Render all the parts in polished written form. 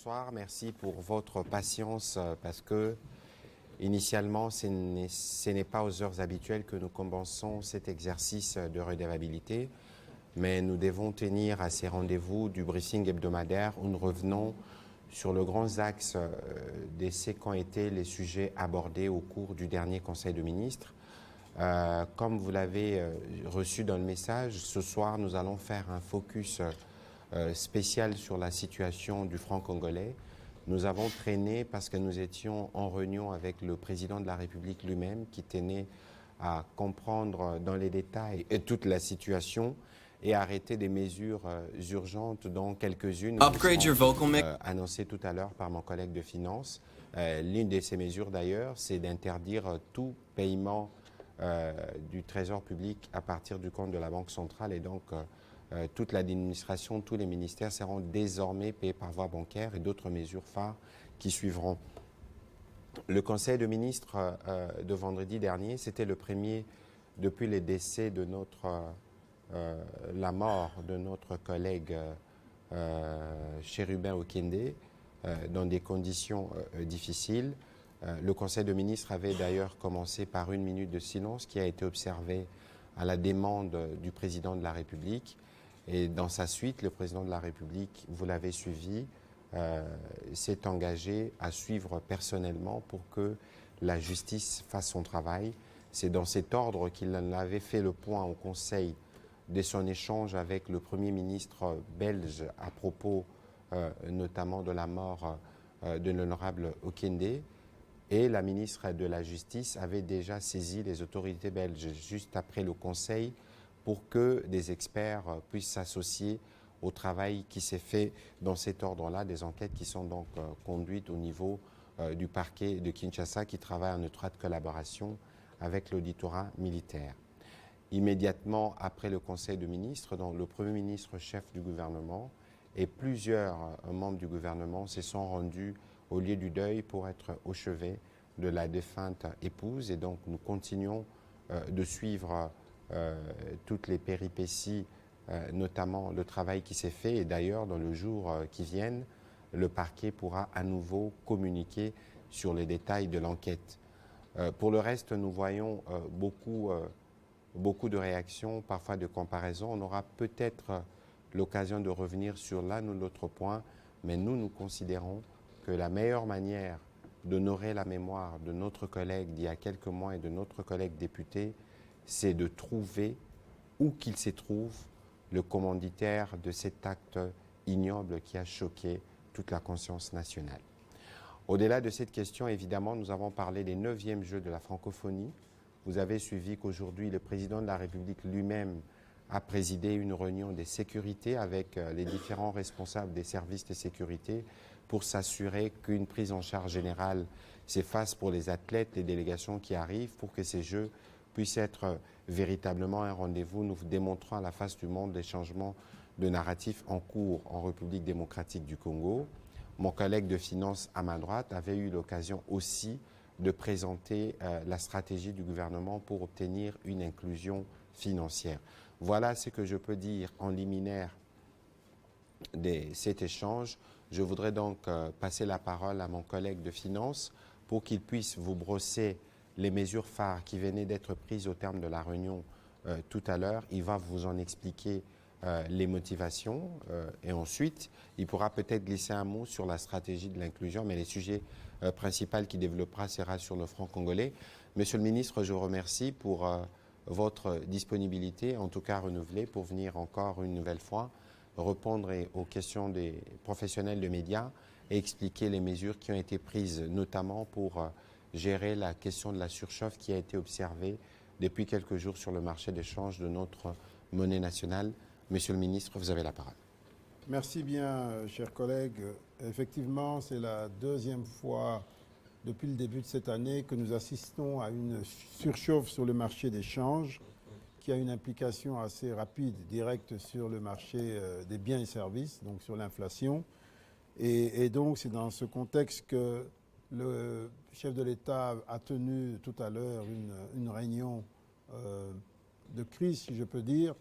bonsoir. Merci pour votre patience parce que initialement, ce n'est pas aux heures habituelles que nous commençons cet exercice de redevabilité, mais nous devons tenir à ces rendez-vous du briefing hebdomadaire où nous revenons sur le grand axe de ce qu'ont été les sujets abordés au cours du dernier Conseil de ministres. Comme vous l'avez reçu dans le message, ce soir, nous allons faire un focus spécial sur la situation du franc congolais. Nous avons traîné parce que nous étions en réunion avec le président de la République lui-même qui tenait à comprendre dans les détails toute la situation et arrêter des mesures urgentes dont quelques-unes annoncées tout à l'heure par mon collègue de finances. L'une de ces mesures d'ailleurs, c'est d'interdire tout paiement du Trésor public à partir du compte de la Banque centrale et donc toute l'administration, tous les ministères seront désormais payés par voie bancaire et d'autres mesures phares qui suivront. Le Conseil de ministres de vendredi dernier, c'était le premier depuis les décès de la mort de notre collègue Chérubin Okende dans des conditions difficiles. Le Conseil de ministres avait d'ailleurs commencé par une minute de silence qui a été observée à la demande du président de la République. Et dans sa suite, le président de la République, vous l'avez suivi, s'est engagé à suivre personnellement pour que la justice fasse son travail. C'est dans cet ordre qu'il avait fait le point au Conseil de son échange avec le Premier ministre belge à propos notamment de la mort de l'honorable Okende. Et la ministre de la Justice avait déjà saisi les autorités belges juste après le Conseil pour que des experts puissent s'associer au travail qui s'est fait dans cet ordre-là, des enquêtes qui sont donc conduites au niveau du parquet de Kinshasa qui travaille en étroite collaboration avec l'auditorat militaire. Immédiatement après le Conseil de ministres, donc le Premier ministre chef du gouvernement et plusieurs membres du gouvernement se sont rendus au lieu du deuil pour être au chevet de la défunte épouse. Et donc nous continuons de suivre toutes les péripéties, notamment le travail qui s'est fait. Et d'ailleurs, dans le jour qui viennent, le parquet pourra à nouveau communiquer sur les détails de l'enquête. Pour le reste, nous voyons beaucoup de réactions, parfois de comparaisons. On aura peut-être l'occasion de revenir sur l'un ou l'autre point, mais nous considérons que la meilleure manière d'honorer la mémoire de notre collègue d'il y a quelques mois et de notre collègue député, c'est de trouver, où qu'il se trouve, le commanditaire de cet acte ignoble qui a choqué toute la conscience nationale. Au-delà de cette question, évidemment, nous avons parlé des 9e Jeux de la francophonie. Vous avez suivi qu'aujourd'hui, le président de la République lui-même a présidé une réunion de sécurité avec les différents responsables des services de sécurité pour s'assurer qu'une prise en charge générale s'efface pour les athlètes, les délégations qui arrivent, pour que ces Jeux puissent être véritablement un rendez-vous, nous démontrant à la face du monde les changements de narratif en cours en République démocratique du Congo. Mon collègue de finances à ma droite avait eu l'occasion aussi de présenter la stratégie du gouvernement pour obtenir une inclusion financière. Voilà ce que je peux dire en liminaire de cet échange. Je voudrais donc passer la parole à mon collègue de finances pour qu'il puisse vous brosser les mesures phares qui venaient d'être prises au terme de la réunion tout à l'heure. Il va vous en expliquer les motivations et ensuite, il pourra peut-être glisser un mot sur la stratégie de l'inclusion, mais les sujets principaux qu'il développera sera sur le franc congolais. Monsieur le ministre, je vous remercie pour votre disponibilité, en tout cas renouvelée, pour venir encore une nouvelle fois répondre aux questions des professionnels de médias et expliquer les mesures qui ont été prises, notamment pour gérer la question de la surchauffe qui a été observée depuis quelques jours sur le marché d'échange de notre monnaie nationale. Monsieur le ministre, vous avez la parole. Merci bien, chers collègues. Effectivement, c'est la 2e fois depuis le début de cette année que nous assistons à une surchauffe sur le marché d'échange qui a une implication assez rapide, directe sur le marché des biens et services, donc sur l'inflation. Et donc, c'est dans ce contexte que le chef de l'État a tenu tout à l'heure une réunion de crise, si je peux dire,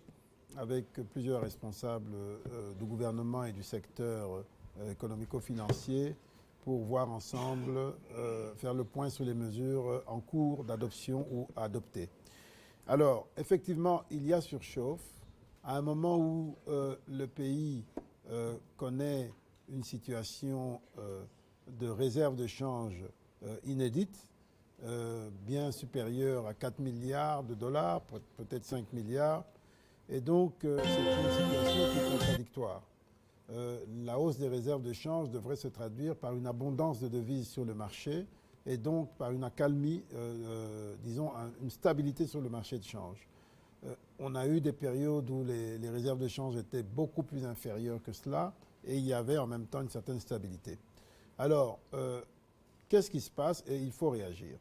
avec plusieurs responsables du gouvernement et du secteur économico-financier pour voir ensemble, faire le point sur les mesures en cours d'adoption ou adoptées. Alors, effectivement, il y a surchauffe. À un moment où le pays connaît une situation de réserve de change inédite, bien supérieure à 4 milliards de dollars, peut-être 5 milliards. Et donc, c'est une situation qui est contradictoire. La hausse des réserves de change devrait se traduire par une abondance de devises sur le marché et donc par une accalmie, disons, une stabilité sur le marché de change. On a eu des périodes où les réserves de change étaient beaucoup plus inférieures que cela et il y avait en même temps une certaine stabilité. Alors, qu'est-ce qui se passe? Et il faut réagir.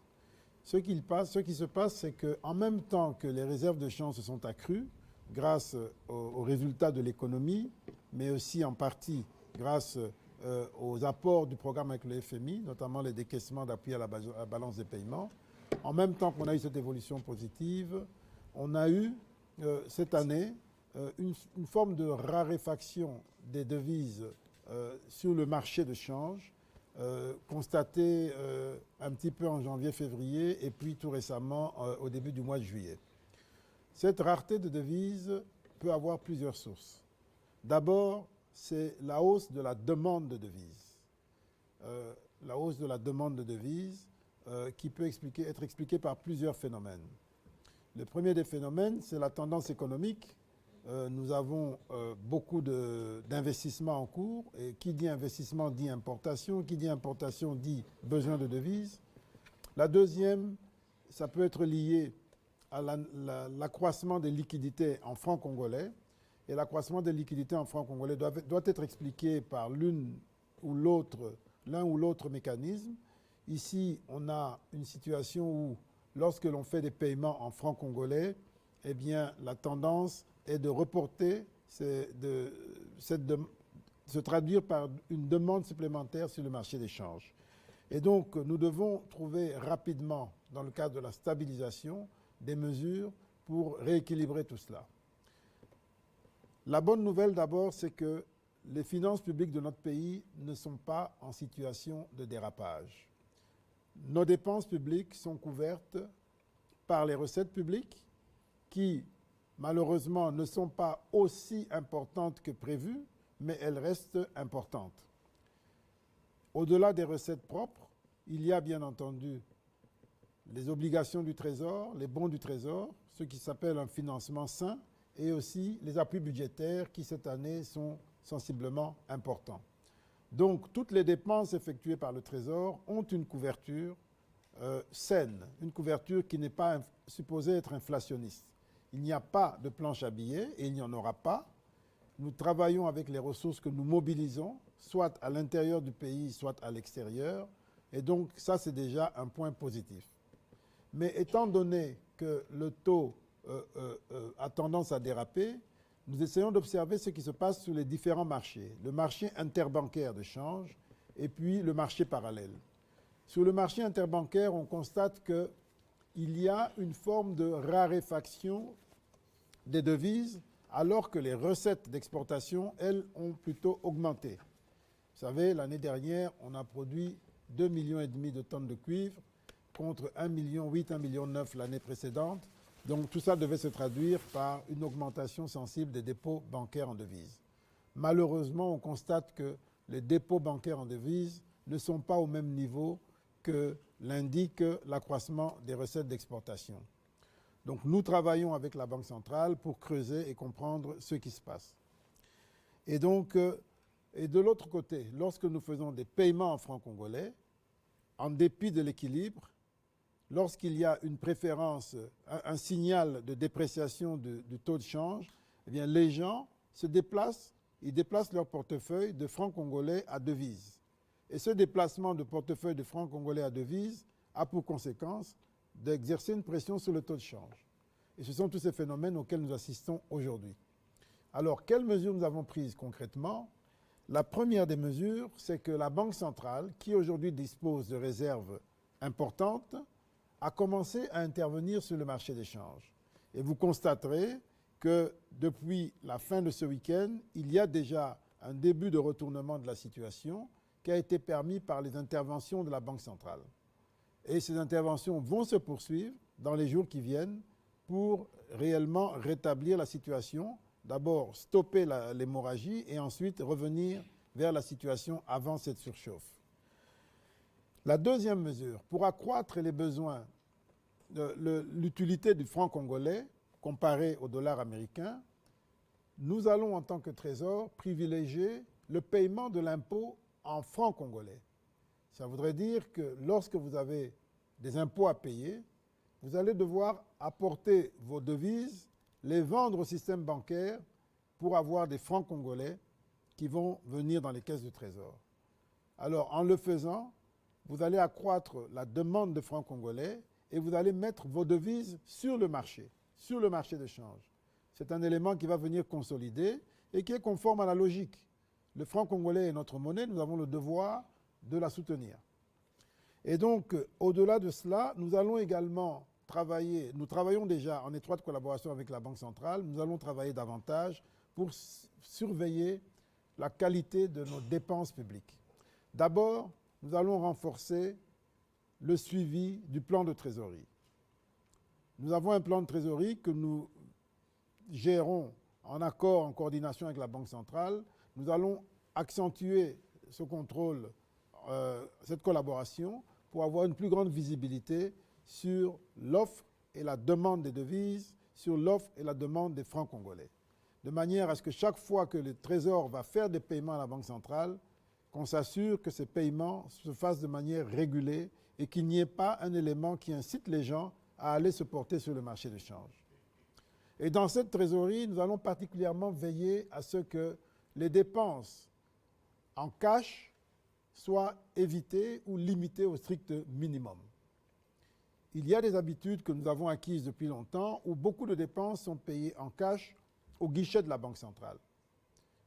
Ce qui se passe, c'est qu'en même temps que les réserves de change se sont accrues, grâce aux résultats de l'économie, mais aussi en partie grâce aux apports du programme avec le FMI, notamment les décaissements d'appui à la balance des paiements, en même temps qu'on a eu cette évolution positive, on a eu cette année une forme de raréfaction des devises sur le marché de change, constatée un petit peu en janvier-février et puis tout récemment au début du mois de juillet. Cette rareté de devises peut avoir plusieurs sources. D'abord, c'est la hausse de la demande de devises. La hausse de la demande de devises qui peut être expliquée par plusieurs phénomènes. Le premier des phénomènes, c'est la tendance économique. Nous avons beaucoup d'investissements en cours. Et qui dit investissement dit importation. Qui dit importation dit besoin de devises. La deuxième, ça peut être lié à l'accroissement des liquidités en francs congolais. Et l'accroissement des liquidités en francs congolais doit être expliqué par l'un ou l'autre mécanisme. Ici, on a une situation où, lorsque l'on fait des paiements en francs congolais, eh bien, la tendance est de reporter, se traduire par une demande supplémentaire sur le marché des changes. Et donc, nous devons trouver rapidement, dans le cadre de la stabilisation, des mesures pour rééquilibrer tout cela. La bonne nouvelle d'abord, c'est que les finances publiques de notre pays ne sont pas en situation de dérapage. Nos dépenses publiques sont couvertes par les recettes publiques qui, malheureusement, ne sont pas aussi importantes que prévues, mais elles restent importantes. Au-delà des recettes propres, il y a bien entendu les obligations du Trésor, les bons du Trésor, ce qui s'appelle un financement sain, et aussi les appuis budgétaires qui, cette année, sont sensiblement importants. Donc, toutes les dépenses effectuées par le Trésor ont une couverture saine, une couverture qui n'est pas supposée être inflationniste. Il n'y a pas de planche à billets et il n'y en aura pas. Nous travaillons avec les ressources que nous mobilisons, soit à l'intérieur du pays, soit à l'extérieur. Et donc, ça, c'est déjà un point positif. Mais étant donné que le taux a tendance à déraper, nous essayons d'observer ce qui se passe sur les différents marchés. Le marché interbancaire de change et puis le marché parallèle. Sur le marché interbancaire, on constate qu'il y a une forme de raréfaction des devises alors que les recettes d'exportation, elles, ont plutôt augmenté. Vous savez, l'année dernière, on a produit 2,5 millions de tonnes de cuivre contre 1,8 million, 1,9 million l'année précédente. Donc tout ça devait se traduire par une augmentation sensible des dépôts bancaires en devises. Malheureusement, on constate que les dépôts bancaires en devises ne sont pas au même niveau que l'indique l'accroissement des recettes d'exportation. Donc nous travaillons avec la Banque centrale pour creuser et comprendre ce qui se passe. Et donc, et de l'autre côté, lorsque nous faisons des paiements en francs congolais, en dépit de l'équilibre, lorsqu'il y a une préférence, un signal de dépréciation du taux de change, eh bien les gens se déplacent, ils déplacent leur portefeuille de francs congolais à devises. Et ce déplacement de portefeuille de francs congolais à devises a pour conséquence d'exercer une pression sur le taux de change. Et ce sont tous ces phénomènes auxquels nous assistons aujourd'hui. Alors, quelles mesures nous avons prises concrètement? La première des mesures, c'est que la Banque centrale, qui aujourd'hui dispose de réserves importantes, a commencé à intervenir sur le marché des changes. Et vous constaterez que depuis la fin de ce week-end, il y a déjà un début de retournement de la situation qui a été permis par les interventions de la Banque centrale. Et ces interventions vont se poursuivre dans les jours qui viennent pour réellement rétablir la situation, d'abord stopper l'hémorragie et ensuite revenir vers la situation avant cette surchauffe. La deuxième mesure, pour accroître les besoins, l'utilité du franc congolais comparé au dollar américain, nous allons en tant que Trésor privilégier le paiement de l'impôt en francs congolais. Ça voudrait dire que lorsque vous avez des impôts à payer, vous allez devoir apporter vos devises, les vendre au système bancaire pour avoir des francs congolais qui vont venir dans les caisses du Trésor. Alors, en le faisant, vous allez accroître la demande de francs congolais et vous allez mettre vos devises sur le marché de change. C'est un élément qui va venir consolider et qui est conforme à la logique. Le franc congolais est notre monnaie, nous avons le devoir de la soutenir. Et donc, au-delà de cela, nous allons également travailler, nous travaillons déjà en étroite collaboration avec la Banque centrale, nous allons travailler davantage pour surveiller la qualité de nos dépenses publiques. D'abord, nous allons renforcer le suivi du plan de trésorerie. Nous avons un plan de trésorerie que nous gérons en accord, en coordination avec la Banque centrale. Nous allons accentuer ce contrôle, cette collaboration, pour avoir une plus grande visibilité sur l'offre et la demande des devises, sur l'offre et la demande des francs congolais. De manière à ce que chaque fois que le Trésor va faire des paiements à la Banque centrale, qu'on s'assure que ces paiements se fassent de manière régulée et qu'il n'y ait pas un élément qui incite les gens à aller se porter sur le marché de change. Et dans cette trésorerie, nous allons particulièrement veiller à ce que les dépenses en cash soient évitées ou limitées au strict minimum. Il y a des habitudes que nous avons acquises depuis longtemps où beaucoup de dépenses sont payées en cash au guichet de la Banque centrale.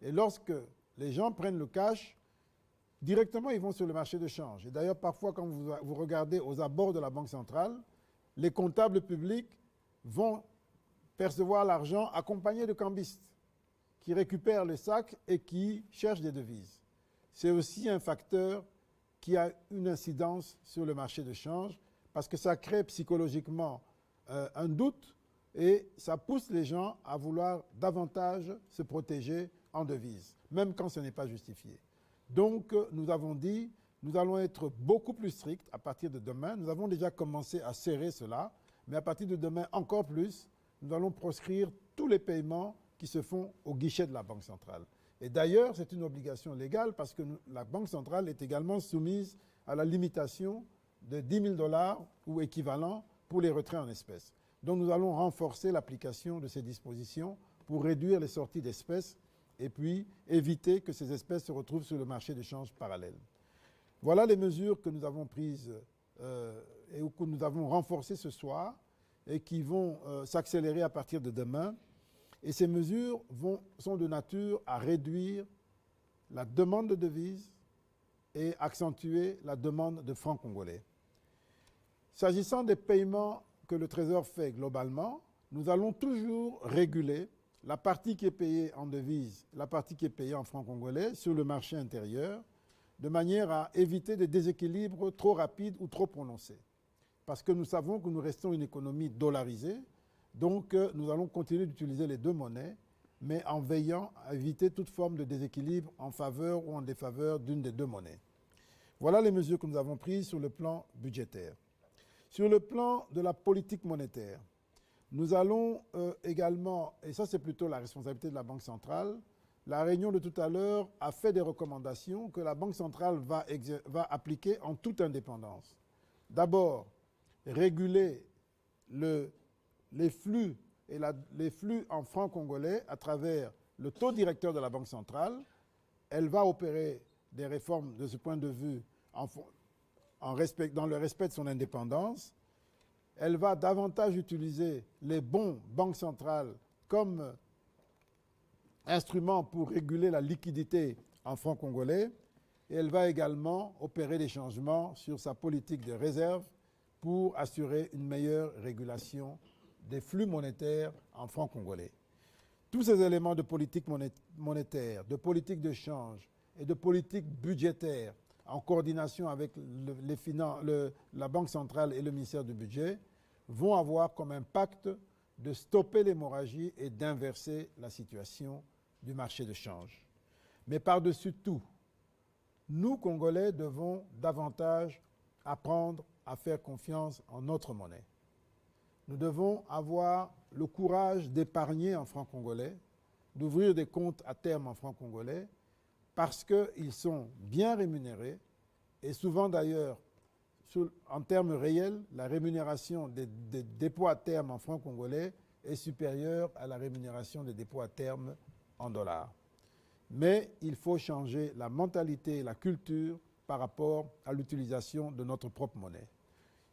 Et lorsque les gens prennent le cash, directement ils vont sur le marché de change. Et d'ailleurs, parfois, quand vous regardez aux abords de la Banque centrale, les comptables publics vont percevoir l'argent accompagné de cambistes qui récupèrent le sac et qui cherchent des devises. C'est aussi un facteur qui a une incidence sur le marché de change parce que ça crée psychologiquement un doute et ça pousse les gens à vouloir davantage se protéger en devises, même quand ce n'est pas justifié. Donc, nous avons dit, nous allons être beaucoup plus stricts à partir de demain. Nous avons déjà commencé à serrer cela, mais à partir de demain encore plus, nous allons proscrire tous les paiements qui se font au guichet de la Banque centrale. Et d'ailleurs, c'est une obligation légale parce que la Banque centrale est également soumise à la limitation de 10 000 $ ou équivalent pour les retraits en espèces. Donc nous allons renforcer l'application de ces dispositions pour réduire les sorties d'espèces et puis éviter que ces espèces se retrouvent sur le marché d'échange parallèle. Voilà les mesures que nous avons prises et que nous avons renforcées ce soir et qui vont s'accélérer à partir de demain. Et ces mesures sont de nature à réduire la demande de devises et accentuer la demande de francs congolais. S'agissant des paiements que le Trésor fait globalement, nous allons toujours réguler la partie qui est payée en devises, la partie qui est payée en francs congolais sur le marché intérieur, de manière à éviter des déséquilibres trop rapides ou trop prononcés. Parce que nous savons que nous restons une économie dollarisée, donc nous allons continuer d'utiliser les deux monnaies, mais en veillant à éviter toute forme de déséquilibre en faveur ou en défaveur d'une des deux monnaies. Voilà les mesures que nous avons prises sur le plan budgétaire. Sur le plan de la politique monétaire, nous allons également, et ça c'est plutôt la responsabilité de la Banque centrale, la réunion de tout à l'heure a fait des recommandations que la Banque centrale va appliquer en toute indépendance. D'abord, réguler les flux en francs congolais à travers le taux directeur de la Banque centrale. Elle va opérer des réformes de ce point de vue dans le respect de son indépendance. Elle va davantage utiliser les bons banques centrales comme instrument pour réguler la liquidité en francs congolais. Et elle va également opérer des changements sur sa politique de réserve pour assurer une meilleure régulation des flux monétaires en francs congolais. Tous ces éléments de politique monétaire, de politique de change et de politique budgétaire, en coordination avec la Banque centrale et le ministère du Budget, vont avoir comme impact de stopper l'hémorragie et d'inverser la situation du marché de change. Mais par-dessus tout, nous, Congolais, devons davantage apprendre à faire confiance en notre monnaie. Nous devons avoir le courage d'épargner en francs congolais, d'ouvrir des comptes à terme en francs congolais, parce qu'ils sont bien rémunérés et souvent d'ailleurs, en termes réels, la rémunération des dépôts à terme en francs congolais est supérieure à la rémunération des dépôts à terme en dollars. Mais il faut changer la mentalité et la culture par rapport à l'utilisation de notre propre monnaie.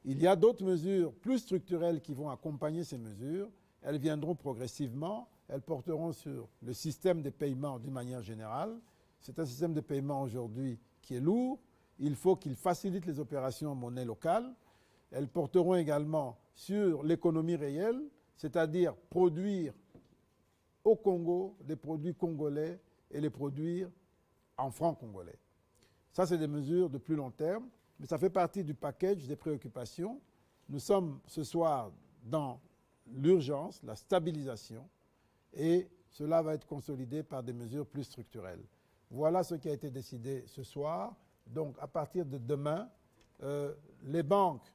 Il y a d'autres mesures plus structurelles qui vont accompagner ces mesures. Elles viendront progressivement. Elles porteront sur le système de paiement d'une manière générale. C'est un système de paiement aujourd'hui qui est lourd. Il faut qu'il facilite les opérations en monnaie locale. Elles porteront également sur l'économie réelle, c'est-à-dire produire au Congo des produits congolais et les produire en francs congolais. Ça, c'est des mesures de plus long terme, mais ça fait partie du package des préoccupations. Nous sommes ce soir dans l'urgence, la stabilisation, et cela va être consolidé par des mesures plus structurelles. Voilà ce qui a été décidé ce soir. Donc, à partir de demain, les banques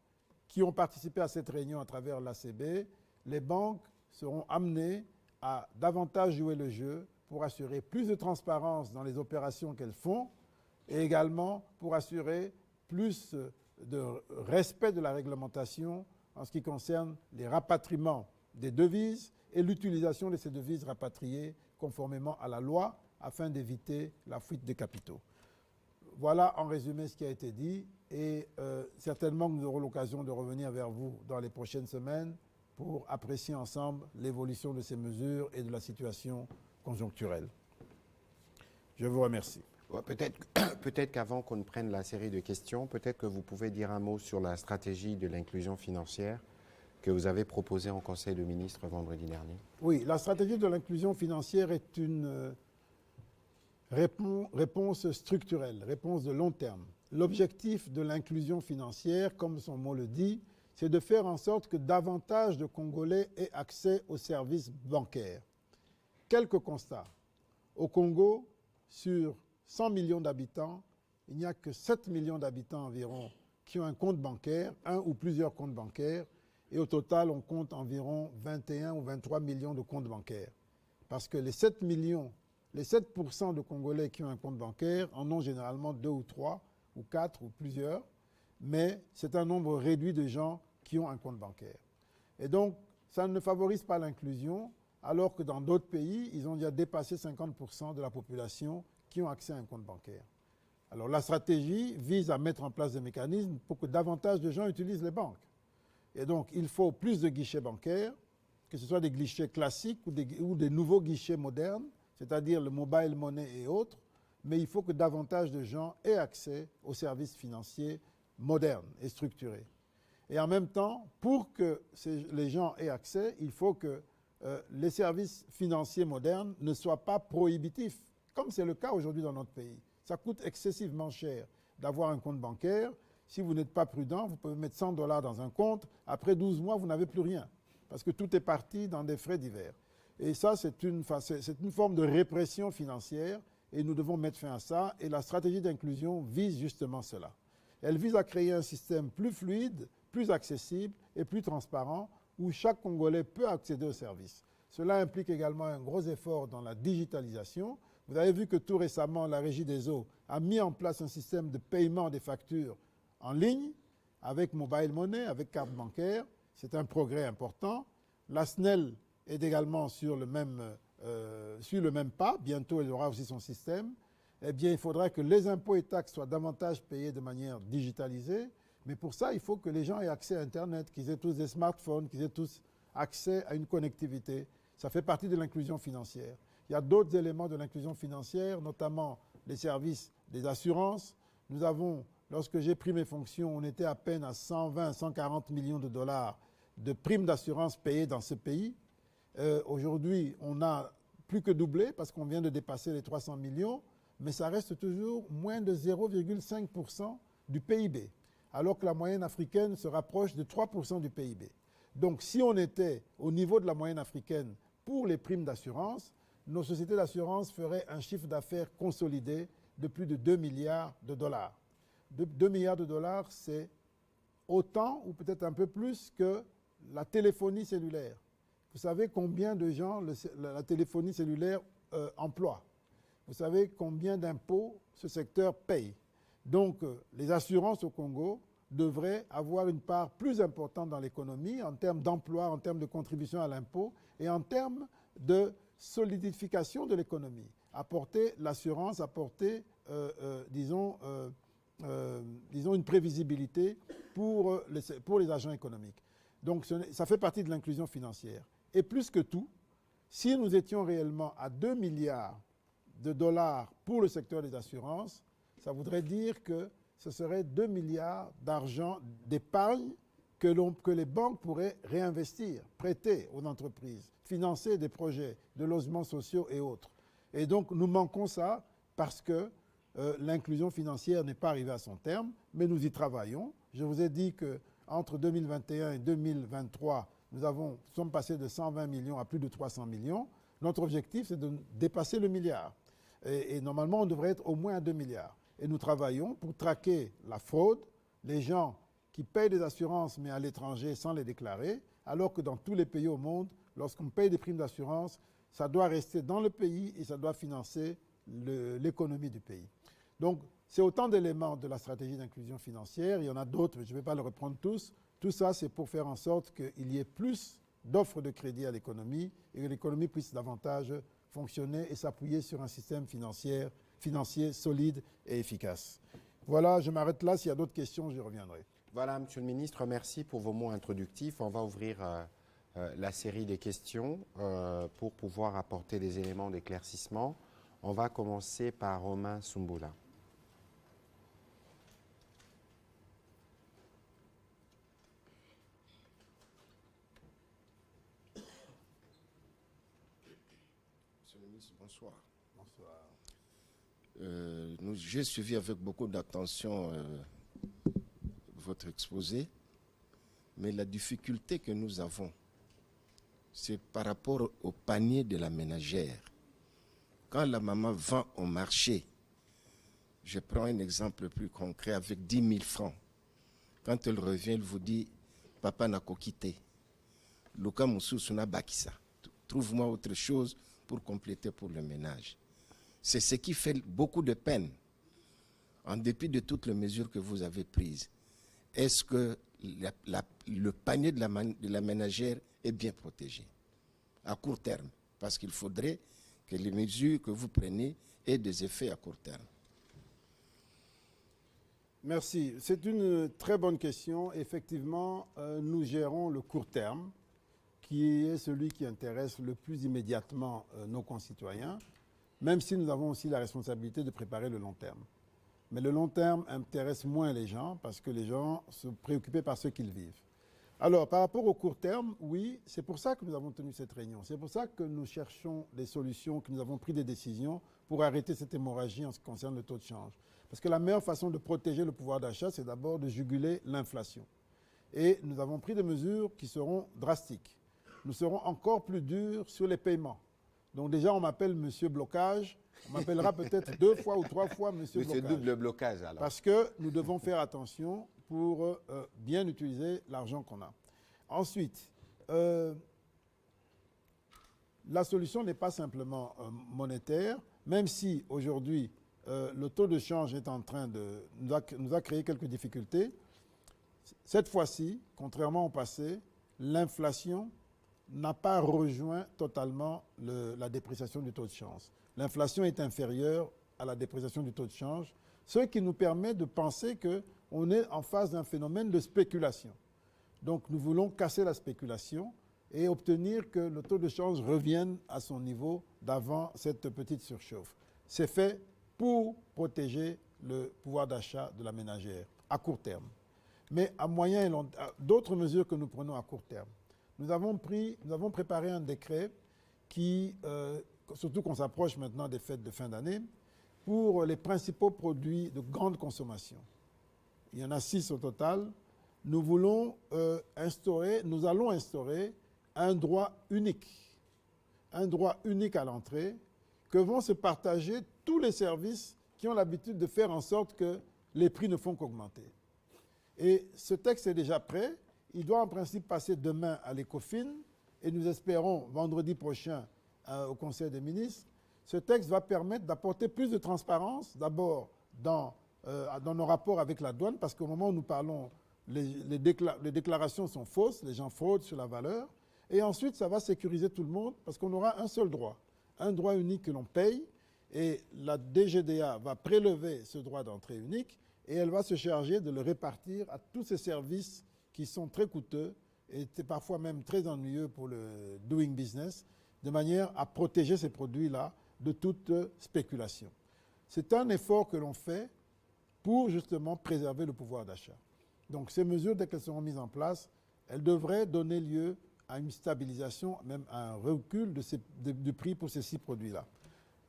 qui ont participé à cette réunion à travers l'ACB, les banques seront amenées à davantage jouer le jeu pour assurer plus de transparence dans les opérations qu'elles font et également pour assurer plus de respect de la réglementation en ce qui concerne les rapatriements des devises et l'utilisation de ces devises rapatriées conformément à la loi afin d'éviter la fuite des capitaux. Voilà en résumé ce qui a été dit et certainement que nous aurons l'occasion de revenir vers vous dans les prochaines semaines pour apprécier ensemble l'évolution de ces mesures et de la situation conjoncturelle. Je vous remercie. Peut-être qu'avant qu'on ne prenne la série de questions, peut-être que vous pouvez dire un mot sur la stratégie de l'inclusion financière que vous avez proposée en Conseil de ministres vendredi dernier. Oui, la stratégie de l'inclusion financière est une réponse structurelle, réponse de long terme. L'objectif de l'inclusion financière, comme son mot le dit, c'est de faire en sorte que davantage de Congolais aient accès aux services bancaires. Quelques constats. Au Congo, sur 100 millions d'habitants, il n'y a que 7 millions d'habitants environ qui ont un compte bancaire, un ou plusieurs comptes bancaires, et au total, on compte environ 21 ou 23 millions de comptes bancaires. Parce que les 7 7% de Congolais qui ont un compte bancaire en ont généralement 2 ou 3 ou 4 ou plusieurs, mais c'est un nombre réduit de gens qui ont un compte bancaire. Et donc, ça ne favorise pas l'inclusion, alors que dans d'autres pays, ils ont déjà dépassé 50% de la population qui ont accès à un compte bancaire. Alors la stratégie vise à mettre en place des mécanismes pour que davantage de gens utilisent les banques. Et donc, il faut plus de guichets bancaires, que ce soit des guichets classiques ou des nouveaux guichets modernes, c'est-à-dire le mobile money et autres, mais il faut que davantage de gens aient accès aux services financiers modernes et structurés. Et en même temps, pour que les gens aient accès, il faut que les services financiers modernes ne soient pas prohibitifs, comme c'est le cas aujourd'hui dans notre pays. Ça coûte excessivement cher d'avoir un compte bancaire. Si vous n'êtes pas prudent, vous pouvez mettre 100 $ dans un compte. Après 12 mois, vous n'avez plus rien, parce que tout est parti dans des frais divers. Et ça, c'est une forme de répression financière, et nous devons mettre fin à ça. Et la stratégie d'inclusion vise justement cela. Elle vise à créer un système plus fluide, plus accessible et plus transparent, où chaque Congolais peut accéder aux services. Cela implique également un gros effort dans la digitalisation. Vous avez vu que tout récemment, la Régie des eaux a mis en place un système de paiement des factures en ligne, avec mobile money, avec carte bancaire. C'est un progrès important. La SNEL est également sur le même pas. Bientôt, elle aura aussi son système. Eh bien, il faudra que les impôts et taxes soient davantage payés de manière digitalisée. Mais pour ça, il faut que les gens aient accès à Internet, qu'ils aient tous des smartphones, qu'ils aient tous accès à une connectivité. Ça fait partie de l'inclusion financière. Il y a d'autres éléments de l'inclusion financière, notamment les services des assurances. Nous avons, lorsque j'ai pris mes fonctions, on était à peine à 120, 140 millions de dollars de primes d'assurance payées dans ce pays. Aujourd'hui, on a plus que doublé parce qu'on vient de dépasser les 300 millions, mais ça reste toujours moins de 0,5% du PIB, alors que la moyenne africaine se rapproche de 3% du PIB. Donc si on était au niveau de la moyenne africaine pour les primes d'assurance, nos sociétés d'assurance feraient un chiffre d'affaires consolidé de plus de 2 milliards de dollars. 2 milliards de dollars, c'est autant ou peut-être un peu plus que la téléphonie cellulaire. Vous savez combien de gens la téléphonie cellulaire emploie. Vous savez combien d'impôts ce secteur paye. Donc les assurances au Congo devraient avoir une part plus importante dans l'économie en termes d'emploi, en termes de contribution à l'impôt et en termes de solidification de l'économie. Apporter l'assurance, apporter, disons, une prévisibilité pour les agents économiques. Donc ça fait partie de l'inclusion financière. Et plus que tout, si nous étions réellement à 2 milliards de dollars pour le secteur des assurances, ça voudrait dire que ce serait 2 milliards d'argent d'épargne que les banques pourraient réinvestir, prêter aux entreprises, financer des projets de logements sociaux et autres. Et donc nous manquons ça parce que l'inclusion financière n'est pas arrivée à son terme, mais nous y travaillons. Je vous ai dit qu'entre 2021 et 2023, nous sommes passés de 120 millions à plus de 300 millions. Notre objectif, c'est de dépasser le milliard. Et normalement, on devrait être au moins à 2 milliards. Et nous travaillons pour traquer la fraude, les gens qui payent des assurances mais à l'étranger sans les déclarer, alors que dans tous les pays au monde, lorsqu'on paye des primes d'assurance, ça doit rester dans le pays et ça doit financer l'économie du pays. Donc, c'est autant d'éléments de la stratégie d'inclusion financière. Il y en a d'autres, mais je ne vais pas les reprendre tous. Tout ça, c'est pour faire en sorte qu'il y ait plus d'offres de crédit à l'économie et que l'économie puisse davantage fonctionner et s'appuyer sur un système financier solide et efficace. Voilà, je m'arrête là. S'il y a d'autres questions, j'y reviendrai. Voilà, Monsieur le Ministre, merci pour vos mots introductifs. On va ouvrir la série des questions pour pouvoir apporter des éléments d'éclaircissement. On va commencer par Romain Sumbula. Monsieur le ministre, bonsoir. Bonsoir. J'ai suivi avec beaucoup d'attention votre exposé, mais la difficulté que nous avons, c'est par rapport au panier de la ménagère. Quand la maman vend au marché, je prends un exemple plus concret avec 10 000 francs. Quand elle revient, elle vous dit « Papa n'a qu'à quitter. Luka Moussou n'a bakisa. Trouve-moi autre chose pour compléter pour le ménage. » C'est ce qui fait beaucoup de peine, en dépit de toutes les mesures que vous avez prises. Est-ce que le panier de la ménagère est bien protégé à court terme? Parce qu'il faudrait que les mesures que vous prenez aient des effets à court terme. Merci. C'est une très bonne question. Effectivement, nous gérons le court terme, qui est celui qui intéresse le plus immédiatement nos concitoyens, même si nous avons aussi la responsabilité de préparer le long terme. Mais le long terme intéresse moins les gens parce que les gens sont préoccupés par ce qu'ils vivent. Alors, par rapport au court terme, oui, c'est pour ça que nous avons tenu cette réunion. C'est pour ça que nous cherchons des solutions, que nous avons pris des décisions pour arrêter cette hémorragie en ce qui concerne le taux de change. Parce que la meilleure façon de protéger le pouvoir d'achat, c'est d'abord de juguler l'inflation. Et nous avons pris des mesures qui seront drastiques. Nous serons encore plus durs sur les paiements. Donc déjà, on m'appelle Monsieur Blocage. On m'appellera peut-être 2 fois ou 3 fois Monsieur Blocage. Monsieur Double Blocage, alors. Parce que nous devons faire attention pour bien utiliser l'argent qu'on a. Ensuite, la solution n'est pas simplement monétaire, même si aujourd'hui, le taux de change est en train de nous a créé quelques difficultés. Cette fois-ci, contrairement au passé, l'inflation n'a pas rejoint totalement la dépréciation du taux de change. L'inflation est inférieure à la dépréciation du taux de change, ce qui nous permet de penser qu'on est en face d'un phénomène de spéculation. Donc nous voulons casser la spéculation et obtenir que le taux de change revienne à son niveau d'avant cette petite surchauffe. C'est fait pour protéger le pouvoir d'achat de la ménagère à court terme. Mais à moyen et long terme, d'autres mesures que nous prenons à court terme. Nous avons préparé un décret qui surtout qu'on s'approche maintenant des fêtes de fin d'année, pour les principaux produits de grande consommation. Il y en a 6 au total. Nous allons instaurer un droit unique à l'entrée, que vont se partager tous les services qui ont l'habitude de faire en sorte que les prix ne font qu'augmenter. Et ce texte est déjà prêt. Il doit en principe passer demain à l'ECOFIN et nous espérons vendredi prochain au Conseil des ministres. Ce texte va permettre d'apporter plus de transparence, d'abord dans nos rapports avec la douane, parce qu'au moment où nous parlons, les déclarations sont fausses, les gens fraudent sur la valeur. Et ensuite, ça va sécuriser tout le monde, parce qu'on aura un seul droit, un droit unique que l'on paye. Et la DGDA va prélever ce droit d'entrée unique et elle va se charger de le répartir à tous ces services qui sont très coûteux et parfois même très ennuyeux pour le doing business, de manière à protéger ces produits-là de toute spéculation. C'est un effort que l'on fait pour justement préserver le pouvoir d'achat. Donc ces mesures, dès qu'elles seront mises en place, elles devraient donner lieu à une stabilisation, même à un recul du prix pour ces 6 produits-là.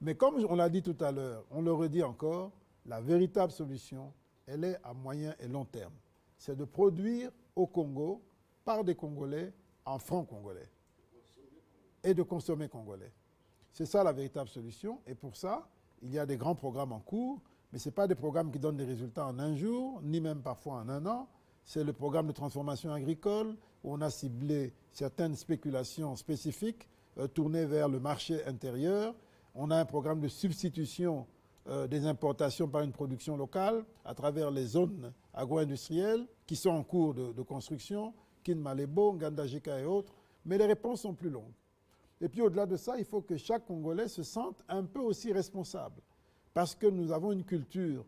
Mais comme on l'a dit tout à l'heure, on le redit encore, la véritable solution, elle est à moyen et long terme. C'est de produire au Congo, par des Congolais, en francs congolais. Et de consommer congolais. C'est ça la véritable solution. Et pour ça, il y a des grands programmes en cours, mais ce n'est pas des programmes qui donnent des résultats en un jour, ni même parfois en un an. C'est le programme de transformation agricole, où on a ciblé certaines spéculations spécifiques tournées vers le marché intérieur. On a un programme de substitution des importations par une production locale à travers les zones agro-industrielles qui sont en cours de construction, Kinmalebo, Ngandajika et autres, mais les réponses sont plus longues. Et puis au-delà de ça, il faut que chaque Congolais se sente un peu aussi responsable, parce que nous avons une culture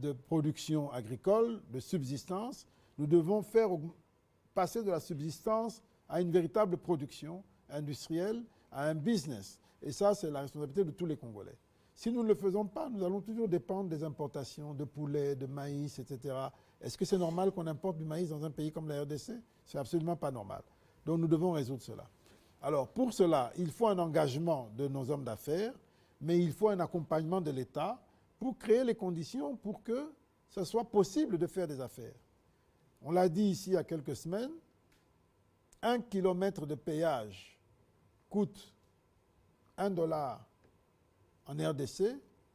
de production agricole, de subsistance. Nous devons faire passer de la subsistance à une véritable production industrielle, à un business. Et ça, c'est la responsabilité de tous les Congolais. Si nous ne le faisons pas, nous allons toujours dépendre des importations de poulet, de maïs, etc. Est-ce que c'est normal qu'on importe du maïs dans un pays comme la RDC? C'est absolument pas normal. Donc nous devons résoudre cela. Alors pour cela, il faut un engagement de nos hommes d'affaires, mais il faut un accompagnement de l'État pour créer les conditions pour que ce soit possible de faire des affaires. On l'a dit ici il y a quelques semaines, 1 kilomètre de péage coûte $1 en RDC,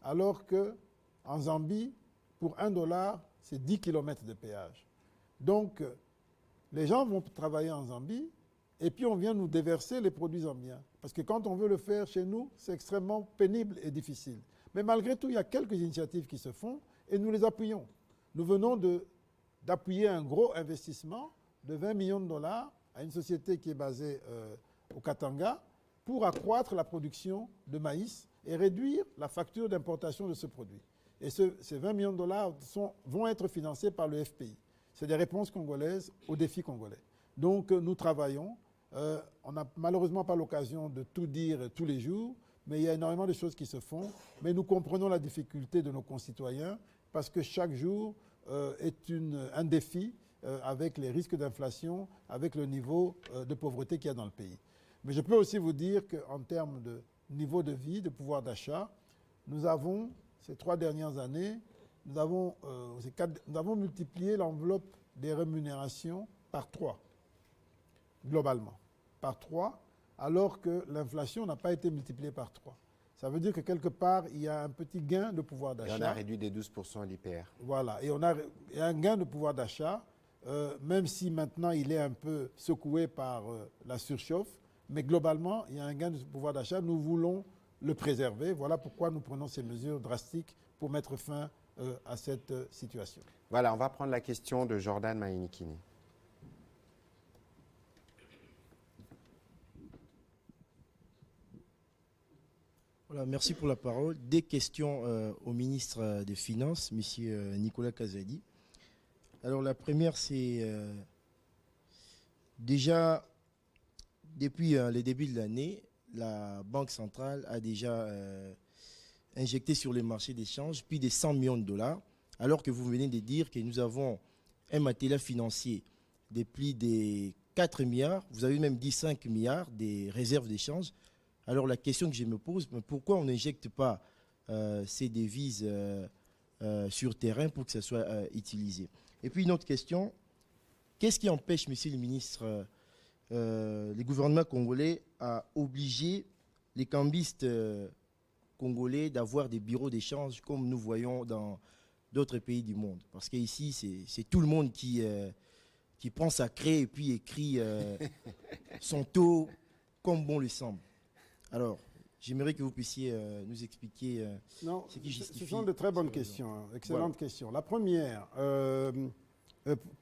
alors qu'en Zambie, pour $1, c'est 10 km de péage. Donc, les gens vont travailler en Zambie et puis on vient nous déverser les produits zambiens. Parce que quand on veut le faire chez nous, c'est extrêmement pénible et difficile. Mais malgré tout, il y a quelques initiatives qui se font et nous les appuyons. Nous venons d'appuyer un gros investissement de $20 millions à une société qui est basée au Katanga pour accroître la production de maïs et réduire la facture d'importation de ce produit. Et ces $20 millions vont être financés par le FPI. C'est des réponses congolaises aux défis congolais. Donc nous travaillons. On n'a malheureusement pas l'occasion de tout dire tous les jours, mais il y a énormément de choses qui se font. Mais nous comprenons la difficulté de nos concitoyens parce que chaque jour est un défi avec les risques d'inflation, avec le niveau de pauvreté qu'il y a dans le pays. Mais je peux aussi vous dire qu'en termes de niveau de vie, de pouvoir d'achat, nous avons, ces 3 dernières années, nous avons multiplié l'enveloppe des rémunérations par 3, globalement. Par 3, alors que l'inflation n'a pas été multipliée par 3. Ça veut dire que quelque part, il y a un petit gain de pouvoir d'achat. Et on a réduit des 12% l'IPR. Voilà, et il y a un gain de pouvoir d'achat, même si maintenant il est un peu secoué par la surchauffe. Mais globalement, il y a un gain de pouvoir d'achat. Nous voulons le préserver. Voilà pourquoi nous prenons ces mesures drastiques pour mettre fin à cette situation. Voilà, on va prendre la question de Jordan Maïnikini. Voilà, merci pour la parole. Des questions au ministre des Finances, M. Nicolas Kazadi. Alors la première, c'est déjà, depuis le début de l'année, la Banque centrale a déjà injecté sur les marchés d'échange plus de $100 millions, alors que vous venez de dire que nous avons un matériel financier de plus de 4 milliards, vous avez même dit 5 milliards des réserves d'échange. Alors la question que je me pose, pourquoi on n'injecte pas ces devises sur terrain pour que ça soit utilisé? Et puis une autre question, qu'est-ce qui empêche, monsieur le ministre, le gouvernement congolais à obliger les cambistes congolais d'avoir des bureaux d'échange comme nous voyons dans d'autres pays du monde? Parce qu'ici, c'est tout le monde qui prend sa craie et puis écrit son taux comme bon lui semble. Alors, j'aimerais que vous puissiez nous expliquer ce qui justifie. Ce sont de très bonnes questions, excellentes questions. La première,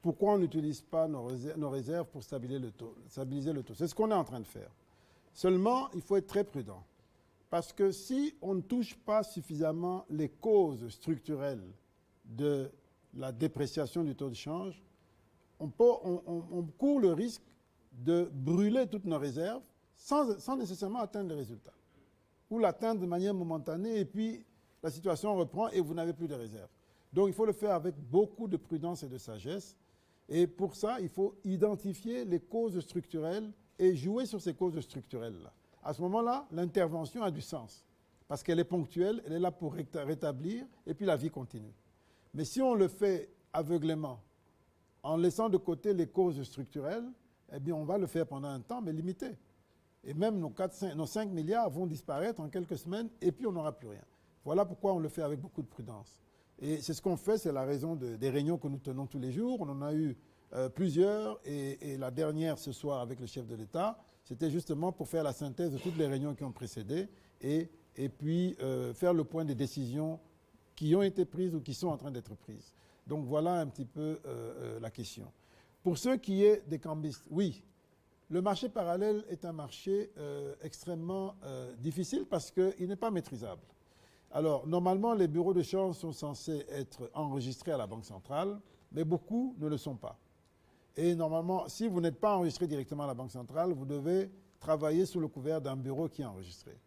pourquoi on n'utilise pas nos réserves pour stabiliser le taux? C'est ce qu'on est en train de faire. Seulement, il faut être très prudent. Parce que si on ne touche pas suffisamment les causes structurelles de la dépréciation du taux de change, on court le risque de brûler toutes nos réserves sans nécessairement atteindre les résultats. Ou l'atteindre de manière momentanée et puis la situation reprend et vous n'avez plus de réserves. Donc il faut le faire avec beaucoup de prudence et de sagesse. Et pour ça, il faut identifier les causes structurelles et jouer sur ces causes structurelles-là. À ce moment-là, l'intervention a du sens parce qu'elle est ponctuelle, elle est là pour rétablir et puis la vie continue. Mais si on le fait aveuglément, en laissant de côté les causes structurelles, eh bien on va le faire pendant un temps, mais limité. Et même nos 5 milliards vont disparaître en quelques semaines et puis on n'aura plus rien. Voilà pourquoi on le fait avec beaucoup de prudence. Et c'est ce qu'on fait, c'est la raison des réunions que nous tenons tous les jours. On en a eu plusieurs et la dernière ce soir avec le chef de l'État, c'était justement pour faire la synthèse de toutes les réunions qui ont précédé et puis faire le point des décisions qui ont été prises ou qui sont en train d'être prises. Donc voilà un petit peu la question. Pour ce qui est des cambistes, oui, le marché parallèle est un marché extrêmement difficile parce qu'il n'est pas maîtrisable. Alors, normalement, les bureaux de change sont censés être enregistrés à la Banque centrale, mais beaucoup ne le sont pas. Et normalement, si vous n'êtes pas enregistré directement à la Banque centrale, vous devez travailler sous le couvert d'un bureau qui est enregistré.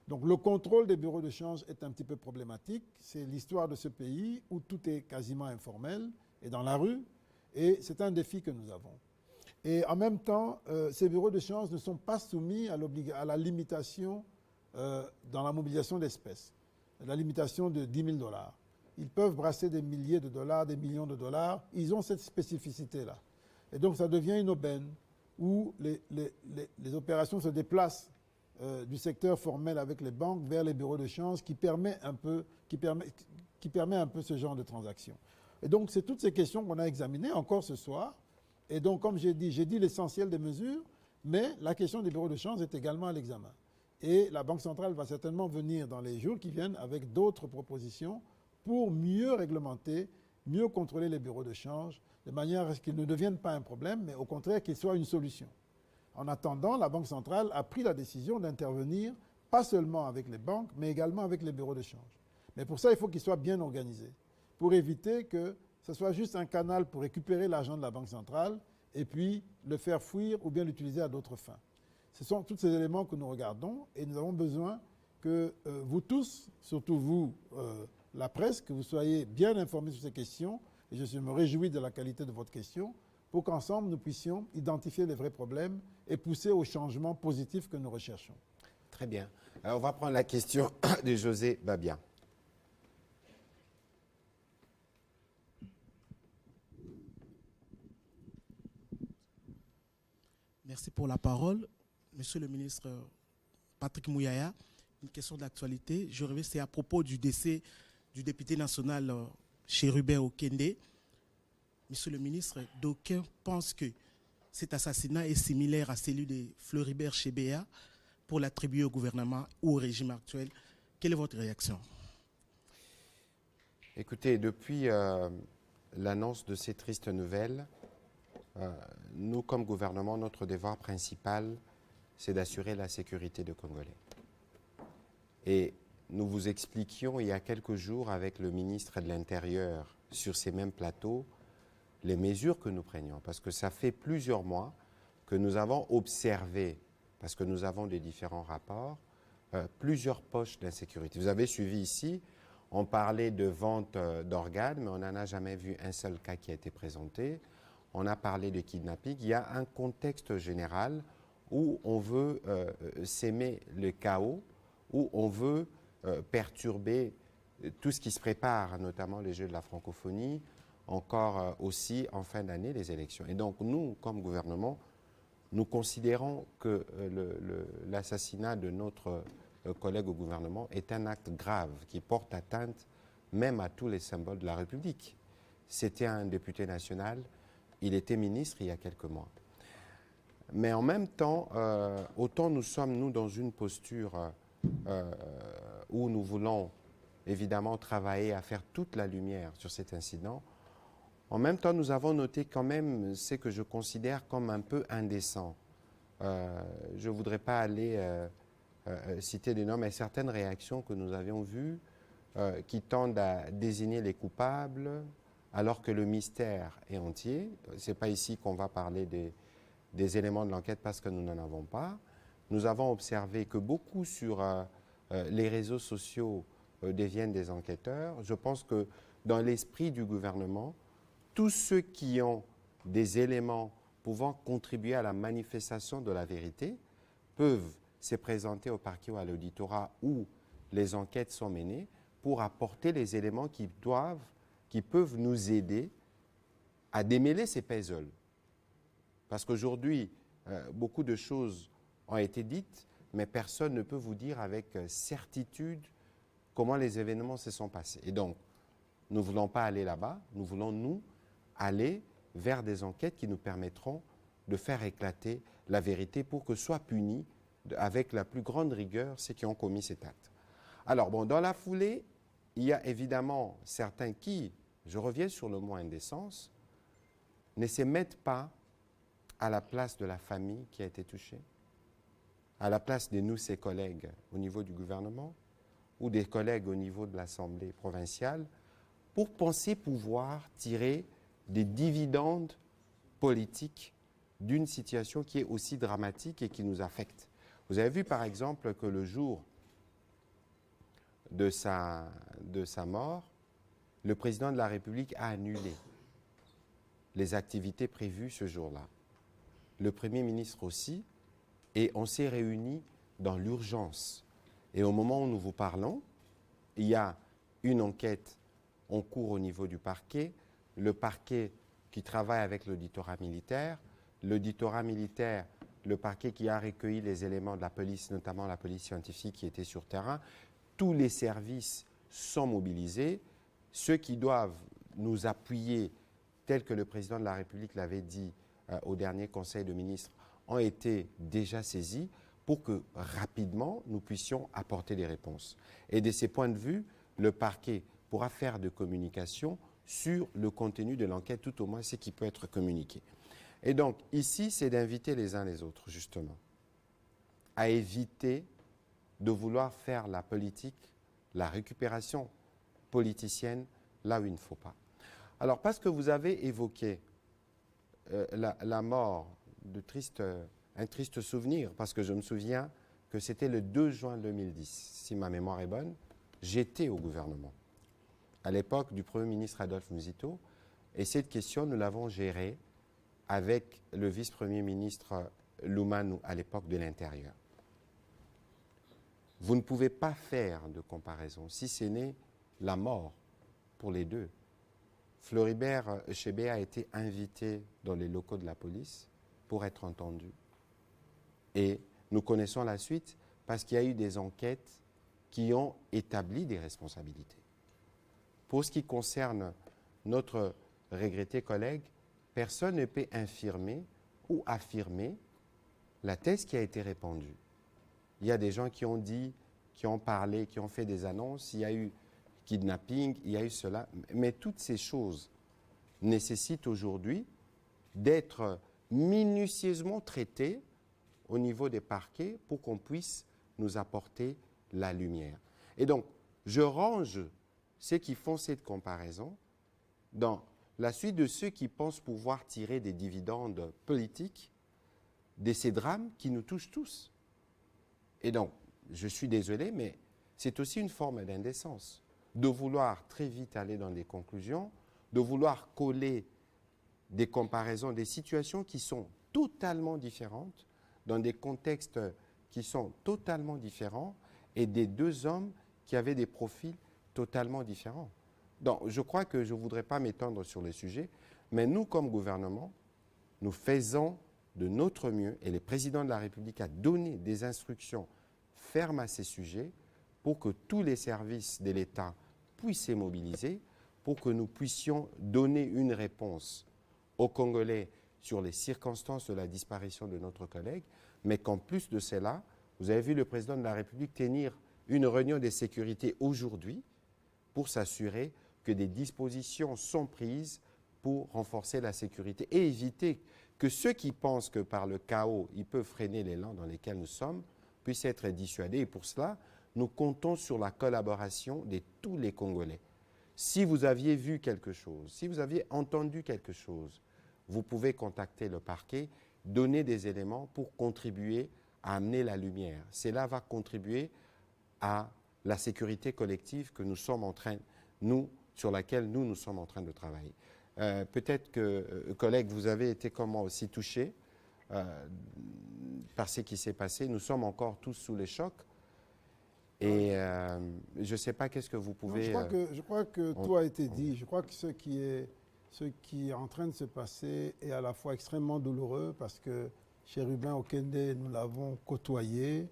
Donc le contrôle des bureaux de change est un petit peu problématique. C'est l'histoire de ce pays où tout est quasiment informel et dans la rue. Et c'est un défi que nous avons. Et en même temps, ces bureaux de change ne sont pas soumis à la limitation dans la mobilisation d'espèces. La limitation de 10 000 $. Ils peuvent brasser des milliers de dollars, des millions de dollars. Ils ont cette spécificité-là. Et donc ça devient une aubaine où les opérations se déplacent du secteur formel avec les banques vers les bureaux de change qui permet un peu ce genre de transaction. Et donc c'est toutes ces questions qu'on a examinées encore ce soir. Et donc comme j'ai dit l'essentiel des mesures, mais la question des bureaux de change est également à l'examen. Et la Banque centrale va certainement venir dans les jours qui viennent avec d'autres propositions pour mieux réglementer, mieux contrôler les bureaux de change, de manière à ce qu'ils ne deviennent pas un problème, mais au contraire qu'ils soient une solution. En attendant, la Banque centrale a pris la décision d'intervenir, pas seulement avec les banques, mais également avec les bureaux de change. Mais pour ça, il faut qu'ils soient bien organisés, pour éviter que ce soit juste un canal pour récupérer l'argent de la Banque centrale et puis le faire fuir ou bien l'utiliser à d'autres fins. Ce sont tous ces éléments que nous regardons et nous avons besoin que vous tous, surtout vous, la presse, que vous soyez bien informés sur ces questions. Et je me réjouis de la qualité de votre question pour qu'ensemble nous puissions identifier les vrais problèmes et pousser au changement positif que nous recherchons. Très bien. Alors, on va prendre la question de José Babia. Merci pour la parole. Monsieur le ministre Patrick Mouyaya, une question d'actualité. Je reviens, c'est à propos du décès du député national Chérubert Okende. Monsieur le ministre, d'aucuns pensent que cet assassinat est similaire à celui de Floribert Chebeya pour l'attribuer au gouvernement ou au régime actuel. Quelle est votre réaction? Écoutez, depuis l'annonce de ces tristes nouvelles, nous, comme gouvernement, notre devoir principal, c'est d'assurer la sécurité des Congolais. Et nous vous expliquions il y a quelques jours avec le ministre de l'Intérieur sur ces mêmes plateaux les mesures que nous prenions. Parce que ça fait plusieurs mois que nous avons observé, parce que nous avons des différents rapports, plusieurs poches d'insécurité. Vous avez suivi ici, on parlait de vente d'organes, mais on n'en a jamais vu un seul cas qui a été présenté. On a parlé de kidnapping. Il y a un contexte général où on veut s'aimer le chaos, où on veut perturber tout ce qui se prépare, notamment les Jeux de la francophonie, encore aussi en fin d'année les élections. Et donc nous, comme gouvernement, nous considérons que l'assassinat de notre collègue au gouvernement est un acte grave qui porte atteinte même à tous les symboles de la République. C'était un député national, il était ministre il y a quelques mois. Mais en même temps, autant nous sommes, nous, dans une posture où nous voulons évidemment travailler à faire toute la lumière sur cet incident, en même temps, nous avons noté quand même ce que je considère comme un peu indécent. Je ne voudrais pas aller citer des noms, mais certaines réactions que nous avions vues qui tendent à désigner les coupables alors que le mystère est entier. Ce n'est pas ici qu'on va parler des éléments de l'enquête parce que nous n'en avons pas. Nous avons observé que beaucoup sur les réseaux sociaux deviennent des enquêteurs. Je pense que dans l'esprit du gouvernement, tous ceux qui ont des éléments pouvant contribuer à la manifestation de la vérité peuvent se présenter au parquet ou à l'auditorat où les enquêtes sont menées pour apporter les éléments qui peuvent nous aider à démêler ces puzzles. Parce qu'aujourd'hui, beaucoup de choses ont été dites, mais personne ne peut vous dire avec certitude comment les événements se sont passés. Et donc, nous ne voulons pas aller là-bas, nous voulons, nous, aller vers des enquêtes qui nous permettront de faire éclater la vérité pour que soient punis avec la plus grande rigueur ceux qui ont commis cet acte. Alors, bon, dans la foulée, il y a évidemment certains qui, je reviens sur le mot indécence, ne se mettent pas à la place de la famille qui a été touchée, à la place de nous, ses collègues au niveau du gouvernement ou des collègues au niveau de l'Assemblée provinciale, pour penser pouvoir tirer des dividendes politiques d'une situation qui est aussi dramatique et qui nous affecte. Vous avez vu par exemple que le jour de sa mort, le président de la République a annulé les activités prévues ce jour-là. Le Premier ministre aussi, et on s'est réunis dans l'urgence. Et au moment où nous vous parlons, il y a une enquête en cours au niveau du parquet, le parquet qui travaille avec l'auditorat militaire, le parquet qui a recueilli les éléments de la police, notamment la police scientifique qui était sur terrain. Tous les services sont mobilisés. Ceux qui doivent nous appuyer, tel que le président de la République l'avait dit au dernier Conseil de ministres, ont été déjà saisis pour que rapidement nous puissions apporter des réponses. Et de ces points de vue, le parquet pourra faire de communication sur le contenu de l'enquête, tout au moins ce qui peut être communiqué. Et donc, ici, c'est d'inviter les uns les autres, justement, à éviter de vouloir faire la politique, la récupération politicienne, là où il ne faut pas. Alors, parce que vous avez évoqué la mort un triste souvenir, parce que je me souviens que c'était le 2 juin 2010, si ma mémoire est bonne, j'étais au gouvernement, à l'époque du Premier ministre Adolphe Musito, et cette question, nous l'avons gérée avec le vice-premier ministre Loumanou, à l'époque de l'Intérieur. Vous ne pouvez pas faire de comparaison, si ce n'est la mort pour les deux. Floribert Chebeya a été invité dans les locaux de la police pour être entendu. Et nous connaissons la suite parce qu'il y a eu des enquêtes qui ont établi des responsabilités. Pour ce qui concerne notre regretté collègue, personne ne peut infirmer ou affirmer la thèse qui a été répandue. Il y a des gens qui ont dit, qui ont parlé, qui ont fait des annonces, il y a eu kidnapping, il y a eu cela. Mais toutes ces choses nécessitent aujourd'hui d'être minutieusement traitées au niveau des parquets pour qu'on puisse nous apporter la lumière. Et donc, je range ceux qui font cette comparaison dans la suite de ceux qui pensent pouvoir tirer des dividendes politiques de ces drames qui nous touchent tous. Et donc, je suis désolé, mais c'est aussi une forme d'indécence de vouloir très vite aller dans des conclusions, de vouloir coller des comparaisons, des situations qui sont totalement différentes, dans des contextes qui sont totalement différents et des deux hommes qui avaient des profils totalement différents. Donc, je crois que je ne voudrais pas m'étendre sur le sujet, mais nous, comme gouvernement, nous faisons de notre mieux et le président de la République a donné des instructions fermes à ces sujets pour que tous les services de l'État puissent se mobiliser pour que nous puissions donner une réponse aux Congolais sur les circonstances de la disparition de notre collègue, mais qu'en plus de cela, vous avez vu le président de la République tenir une réunion de sécurité aujourd'hui pour s'assurer que des dispositions sont prises pour renforcer la sécurité et éviter que ceux qui pensent que par le chaos, ils peuvent freiner l'élan dans lequel nous sommes, puissent être dissuadés. Et pour cela, nous comptons sur la collaboration de tous les Congolais. Si vous aviez vu quelque chose, si vous aviez entendu quelque chose, vous pouvez contacter le parquet, donner des éléments pour contribuer à amener la lumière. Cela va contribuer à la sécurité collective que nous sommes en train, sur laquelle nous sommes en train de travailler. Peut-être que, collègues, vous avez été comme moi aussi touchés par ce qui s'est passé. Nous sommes encore tous sous le choc. Et je ne sais pas qu'est-ce que vous pouvez... Non, je crois que tout a été dit. Je crois que ce qui est en train de se passer est à la fois extrêmement douloureux parce que Chérubin Okende, nous l'avons côtoyé.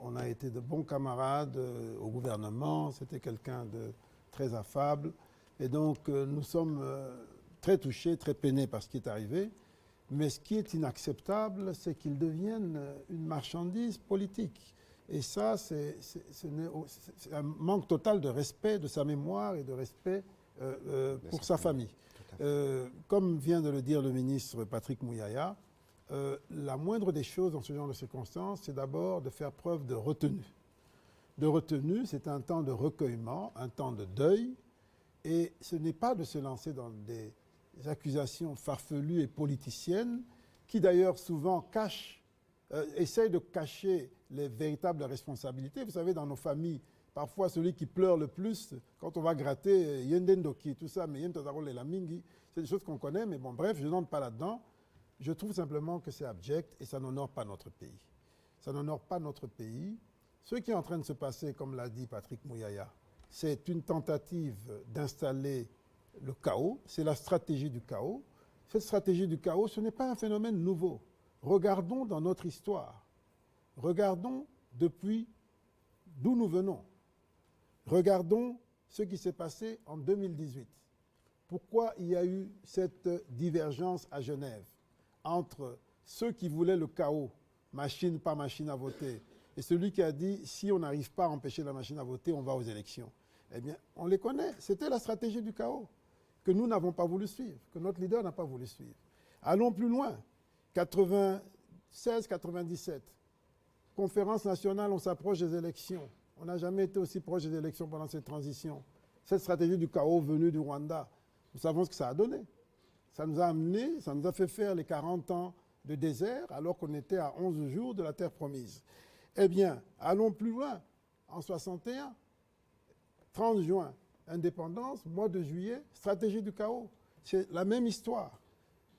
On a été de bons camarades au gouvernement. C'était quelqu'un de très affable. Et donc, nous sommes très touchés, très peinés par ce qui est arrivé. Mais ce qui est inacceptable, c'est qu'il devienne une marchandise politique. Et ça, c'est un manque total de respect de sa mémoire et de respect pour sa famille. Comme vient de le dire le ministre Patrick Mouyaya, la moindre des choses dans ce genre de circonstances, c'est d'abord de faire preuve de retenue. De retenue, c'est un temps de recueillement, un temps de deuil, et ce n'est pas de se lancer dans des accusations farfelues et politiciennes, qui d'ailleurs souvent essayent de cacher les véritables responsabilités. Vous savez, dans nos familles, parfois celui qui pleure le plus, quand on va gratter Yendendoki, tout ça, mais Yentazarol et la Mingi, c'est des choses qu'on connaît, mais bon, bref, je n'entre pas là-dedans. Je trouve simplement que c'est abject et ça n'honore pas notre pays. Ça n'honore pas notre pays. Ce qui est en train de se passer, comme l'a dit Patrick Mouyaya, c'est une tentative d'installer le chaos, c'est la stratégie du chaos. Cette stratégie du chaos, ce n'est pas un phénomène nouveau. Regardons dans notre histoire. Regardons depuis d'où nous venons. Regardons ce qui s'est passé en 2018. Pourquoi il y a eu cette divergence à Genève entre ceux qui voulaient le chaos, machine par machine à voter, et celui qui a dit si on n'arrive pas à empêcher la machine à voter, on va aux élections. Eh bien, on les connaît. C'était la stratégie du chaos que nous n'avons pas voulu suivre, que notre leader n'a pas voulu suivre. Allons plus loin. 96-97, conférence nationale, on s'approche des élections. On n'a jamais été aussi proche des élections pendant cette transition. Cette stratégie du chaos venue du Rwanda, nous savons ce que ça a donné. Ça nous a amené, ça nous a fait faire les 40 ans de désert alors qu'on était à 11 jours de la terre promise. Eh bien, allons plus loin. En 61, 30 juin, indépendance, mois de juillet, stratégie du chaos. C'est la même histoire.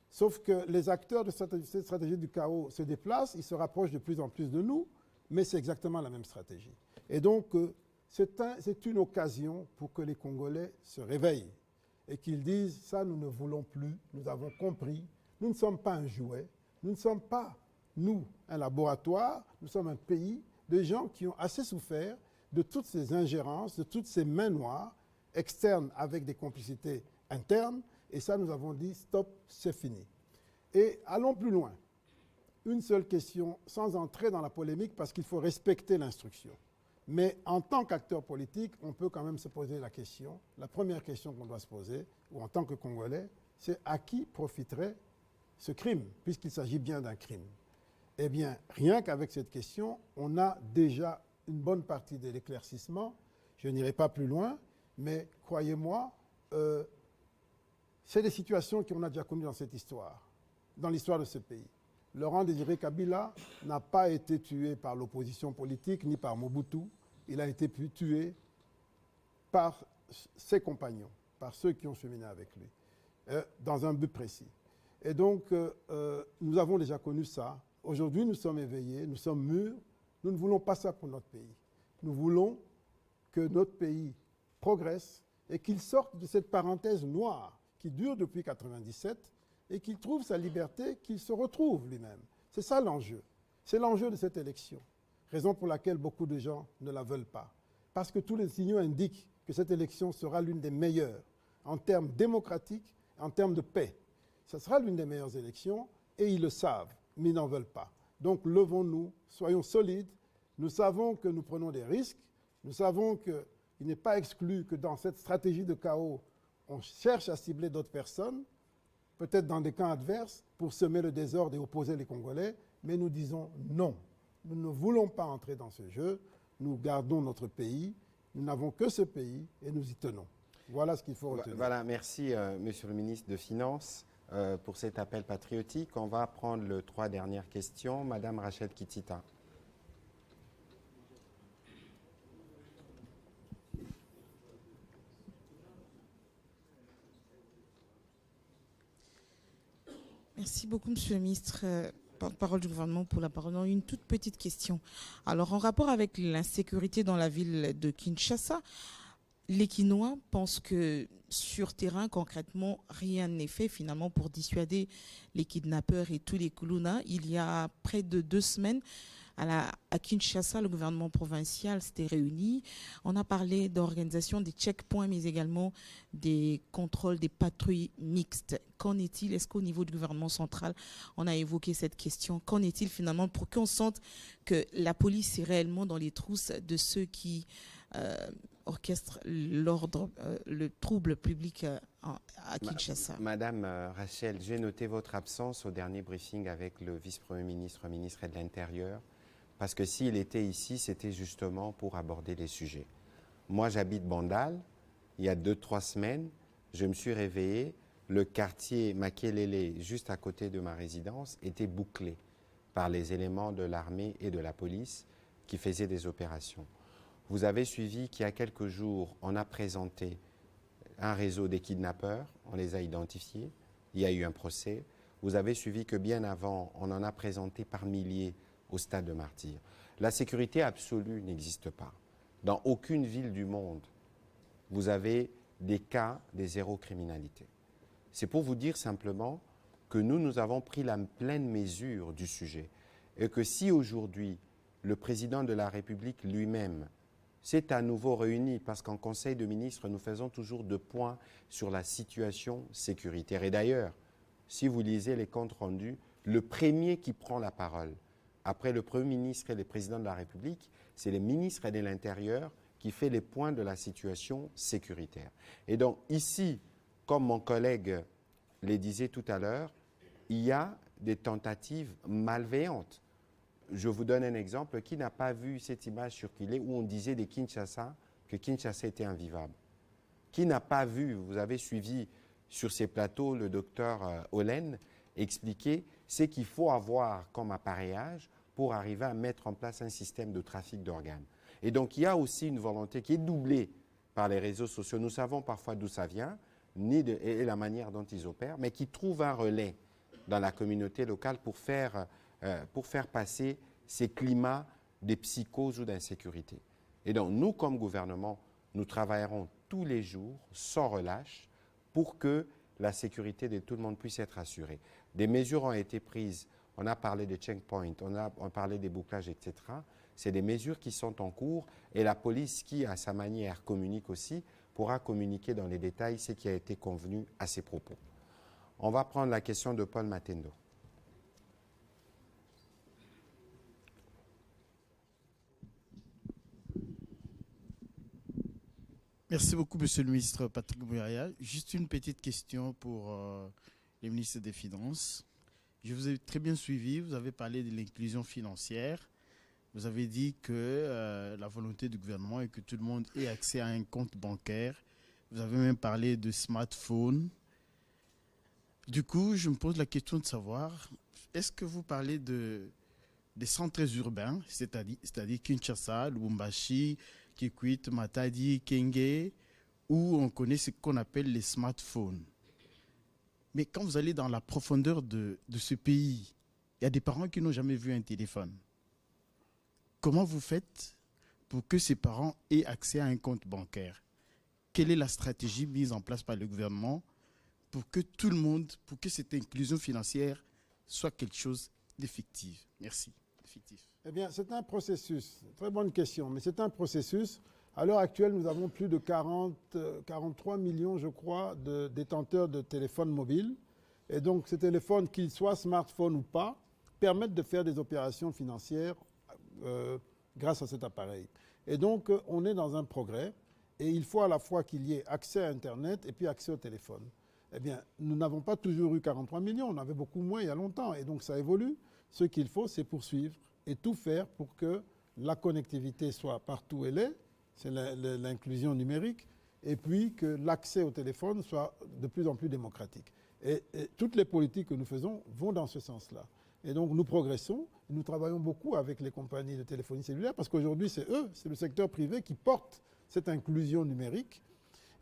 Sauf que les acteurs de cette stratégie du chaos se déplacent, ils se rapprochent de plus en plus de nous, mais c'est exactement la même stratégie. Et donc, c'est une occasion pour que les Congolais se réveillent et qu'ils disent « ça, nous ne voulons plus, nous avons compris, nous ne sommes pas un jouet, nous ne sommes pas, nous, un laboratoire, nous sommes un pays de gens qui ont assez souffert de toutes ces ingérences, de toutes ces mains noires, externes avec des complicités internes, et ça, nous avons dit, stop, c'est fini. Et allons plus loin. Une seule question, sans entrer dans la polémique, parce qu'il faut respecter l'instruction. Mais en tant qu'acteur politique, on peut quand même se poser la question, la première question qu'on doit se poser, ou en tant que Congolais, c'est à qui profiterait ce crime, puisqu'il s'agit bien d'un crime. Eh bien, rien qu'avec cette question, on a déjà une bonne partie de l'éclaircissement. Je n'irai pas plus loin, mais croyez-moi, c'est des situations qu'on a déjà connues dans cette histoire, dans l'histoire de ce pays. Laurent Désiré Kabila n'a pas été tué par l'opposition politique ni par Mobutu. Il a été tué par ses compagnons, par ceux qui ont cheminé avec lui, dans un but précis. Et donc, nous avons déjà connu ça Aujourd'hui, nous sommes éveillés, nous sommes mûrs. Nous ne voulons pas ça pour notre pays. Nous voulons que notre pays progresse et qu'il sorte de cette parenthèse noire qui dure depuis 1997 et qu'il trouve sa liberté, qu'il se retrouve lui-même. C'est ça l'enjeu. C'est l'enjeu de cette élection. Raison pour laquelle beaucoup de gens ne la veulent pas. Parce que tous les signaux indiquent que cette élection sera l'une des meilleures en termes démocratiques, en termes de paix. Ce sera l'une des meilleures élections et ils le savent, mais ils n'en veulent pas. Donc levons-nous, soyons solides. Nous savons que nous prenons des risques. Nous savons qu'il n'est pas exclu que dans cette stratégie de chaos, on cherche à cibler d'autres personnes, peut-être dans des camps adverses, pour semer le désordre et opposer les Congolais. Mais nous disons non. Nous ne voulons pas entrer dans ce jeu. Nous gardons notre pays. Nous n'avons que ce pays et nous y tenons. Voilà ce qu'il faut retenir. Voilà, merci Monsieur le ministre de Finances pour cet appel patriotique. On va prendre les 3 dernières questions. Madame Rachel Kitita. Merci beaucoup, Monsieur le ministre, porte-parole du gouvernement, pour la parole. Une toute petite question. Alors, en rapport avec l'insécurité dans la ville de Kinshasa, les Kinois pensent que sur terrain, concrètement, rien n'est fait finalement pour dissuader les kidnappeurs et tous les Koulouna. Il y a près de 2 semaines, à Kinshasa, le gouvernement provincial s'était réuni. On a parlé d'organisation des checkpoints, mais également des contrôles des patrouilles mixtes. Qu'en est-il? Est-ce qu'au niveau du gouvernement central, on a évoqué cette question? Qu'en est-il finalement pour qu'on sente que la police est réellement dans les trousses de ceux qui orchestrent l'ordre, le trouble public à Kinshasa? Madame Rachel, j'ai noté votre absence au dernier briefing avec le vice-premier ministre, ministre de l'Intérieur, parce que s'il était ici, c'était justement pour aborder les sujets. Moi, j'habite Bandal. Il y a 2-3 semaines, je me suis réveillé, le quartier Makelele, juste à côté de ma résidence, était bouclé par les éléments de l'armée et de la police qui faisaient des opérations. Vous avez suivi qu'il y a quelques jours, on a présenté un réseau des kidnappeurs, on les a identifiés, il y a eu un procès. Vous avez suivi que bien avant, on en a présenté par milliers au stade de Martyrs. La sécurité absolue n'existe pas. Dans aucune ville du monde, vous avez des cas de zéro criminalité. C'est pour vous dire simplement que nous avons pris la pleine mesure du sujet et que si aujourd'hui, le président de la République lui-même s'est à nouveau réuni, parce qu'en Conseil de ministres, nous faisons toujours 2 points sur la situation sécuritaire. Et d'ailleurs, si vous lisez les comptes rendus, le premier qui prend la parole, après le Premier ministre et le président de la République, c'est le ministre de l'Intérieur qui fait les points de la situation sécuritaire. Et donc ici, comme mon collègue le disait tout à l'heure, il y a des tentatives malveillantes. Je vous donne un exemple. Qui n'a pas vu cette image circuler où on disait de Kinshasa que Kinshasa était invivable? Qui n'a pas vu, vous avez suivi sur ces plateaux le docteur Olen expliquer ce qu'il faut avoir comme appareillage pour arriver à mettre en place un système de trafic d'organes. Et donc il y a aussi une volonté qui est doublée par les réseaux sociaux. Nous savons parfois d'où ça vient et la manière dont ils opèrent, mais qui trouvent un relais dans la communauté locale pour faire passer ces climats de psychose ou d'insécurité. Et donc, nous, comme gouvernement, nous travaillerons tous les jours, sans relâche, pour que la sécurité de tout le monde puisse être assurée. Des mesures ont été prises. On a parlé des checkpoints, on a parlé des bouclages, etc. C'est des mesures qui sont en cours et la police, qui, à sa manière, communique aussi, pourra communiquer dans les détails ce qui a été convenu à ces propos. On va prendre la question de Paul Matendo. Merci beaucoup, Monsieur le ministre Patrick Mouyaya. Juste une petite question pour le ministre des Finances. Je vous ai très bien suivi, vous avez parlé de l'inclusion financière. Vous avez dit que la volonté du gouvernement est que tout le monde ait accès à un compte bancaire. Vous avez même parlé de smartphone. Du coup, je me pose la question de savoir, est-ce que vous parlez des centres urbains, c'est-à-dire Kinshasa, Lubumbashi, Kikwit, Matadi, Kenge, où on connaît ce qu'on appelle les smartphones. Mais quand vous allez dans la profondeur de ce pays, il y a des parents qui n'ont jamais vu un téléphone. Comment vous faites pour que ces parents aient accès à un compte bancaire? Quelle est la stratégie mise en place par le gouvernement pour que tout le monde, pour que cette inclusion financière soit quelque chose d'effectif? Merci. Effectif. Eh bien, c'est un processus. Très bonne question, mais c'est un processus. À l'heure actuelle, nous avons plus de 43 millions, je crois, de détenteurs de téléphones mobiles. Et donc, ces téléphones, qu'ils soient smartphones ou pas, permettent de faire des opérations financières grâce à cet appareil. Et donc, on est dans un progrès. Et il faut à la fois qu'il y ait accès à Internet et puis accès au téléphone. Eh bien, nous n'avons pas toujours eu 43 millions. On avait beaucoup moins il y a longtemps. Et donc, ça évolue. Ce qu'il faut, c'est poursuivre et tout faire pour que la connectivité soit partout où elle est. C'est l'inclusion numérique. Et puis que l'accès au téléphone soit de plus en plus démocratique. Et toutes les politiques que nous faisons vont dans ce sens-là. Et donc, nous progressons. Nous travaillons beaucoup avec les compagnies de téléphonie cellulaire parce qu'aujourd'hui, c'est eux, c'est le secteur privé qui porte cette inclusion numérique.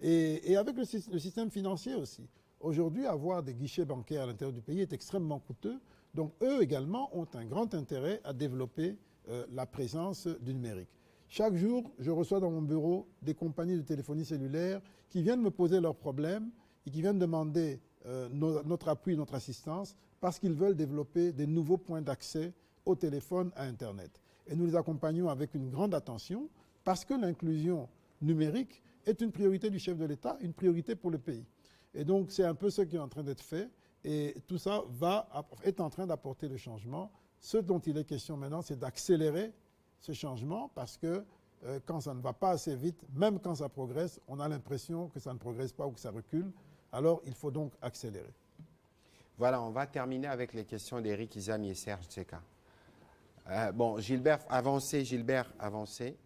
Et avec le système financier aussi. Aujourd'hui, avoir des guichets bancaires à l'intérieur du pays est extrêmement coûteux. Donc, eux également ont un grand intérêt à développer la présence du numérique. Chaque jour, je reçois dans mon bureau des compagnies de téléphonie cellulaire qui viennent me poser leurs problèmes et qui viennent demander notre appui, notre assistance, parce qu'ils veulent développer des nouveaux points d'accès au téléphone, à Internet. Et nous les accompagnons avec une grande attention parce que l'inclusion numérique est une priorité du chef de l'État, une priorité pour le pays. Et donc, c'est un peu ce qui est en train d'être fait. Et tout ça est en train d'apporter le changement. Ce dont il est question maintenant, c'est d'accélérer ce changement parce que quand ça ne va pas assez vite, même quand ça progresse, on a l'impression que ça ne progresse pas ou que ça recule. Alors, il faut donc accélérer. Voilà, on va terminer avec les questions d'Éric Izami et Serge Tseka. Bon, Gilbert, avancez.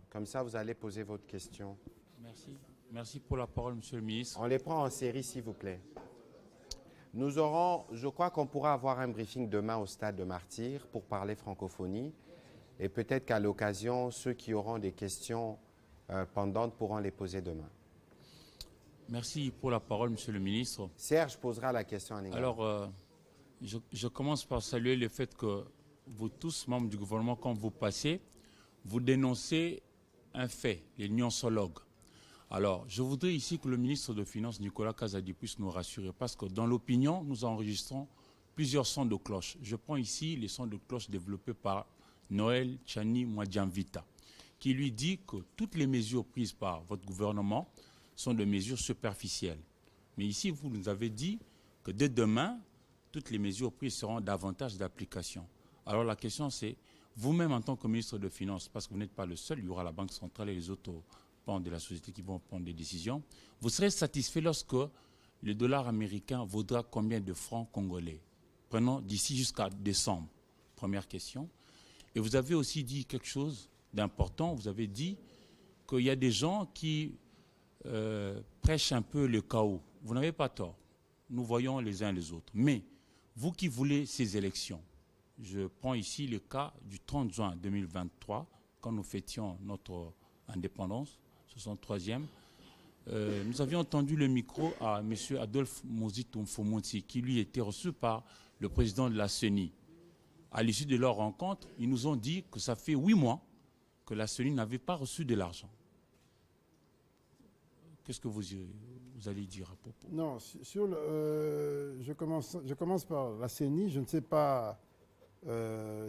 Comme ça, vous allez poser votre question. Merci. Merci pour la parole, Monsieur le ministre. On les prend en série, s'il vous plaît. Nous aurons, je crois qu'on pourra avoir un briefing demain au stade de Martyrs pour parler francophonie. Et peut-être qu'à l'occasion, ceux qui auront des questions pendantes pourront les poser demain. Merci pour la parole, Monsieur le ministre. Serge posera la question en anglais. Alors, je commence par saluer le fait que vous tous, membres du gouvernement, quand vous passez, vous dénoncez un fait, les nuancologues. Alors, je voudrais ici que le ministre de Finances, Nicolas Kazadi, puisse nous rassurer, parce que dans l'opinion, nous enregistrons plusieurs sons de cloche. Je prends ici les sons de cloche développés par Noël Tchani Mwadjamvita, qui lui dit que toutes les mesures prises par votre gouvernement sont des mesures superficielles. Mais ici, vous nous avez dit que dès demain, toutes les mesures prises seront davantage d'application. Alors la question c'est, vous-même en tant que ministre de Finances, parce que vous n'êtes pas le seul, il y aura la Banque centrale et les autres pans de la société qui vont prendre des décisions, vous serez satisfait lorsque le dollar américain vaudra combien de francs congolais? Prenons d'ici jusqu'à décembre. Première question. Et vous avez aussi dit quelque chose d'important, vous avez dit qu'il y a des gens qui prêchent un peu le chaos. Vous n'avez pas tort. Nous voyons les uns les autres. Mais vous qui voulez ces élections, je prends ici le cas du 30 juin 2023, quand nous fêtions notre indépendance, 63e. Nous avions tendu le micro à M. Adolphe Mozitumfomonti, qui lui était reçu par le président de la CENI. À l'issue de leur rencontre, ils nous ont dit que ça fait 8 mois que la CENI n'avait pas reçu de l'argent. Qu'est-ce que vous allez dire à propos? Non, je commence par la CENI. Je ne sais pas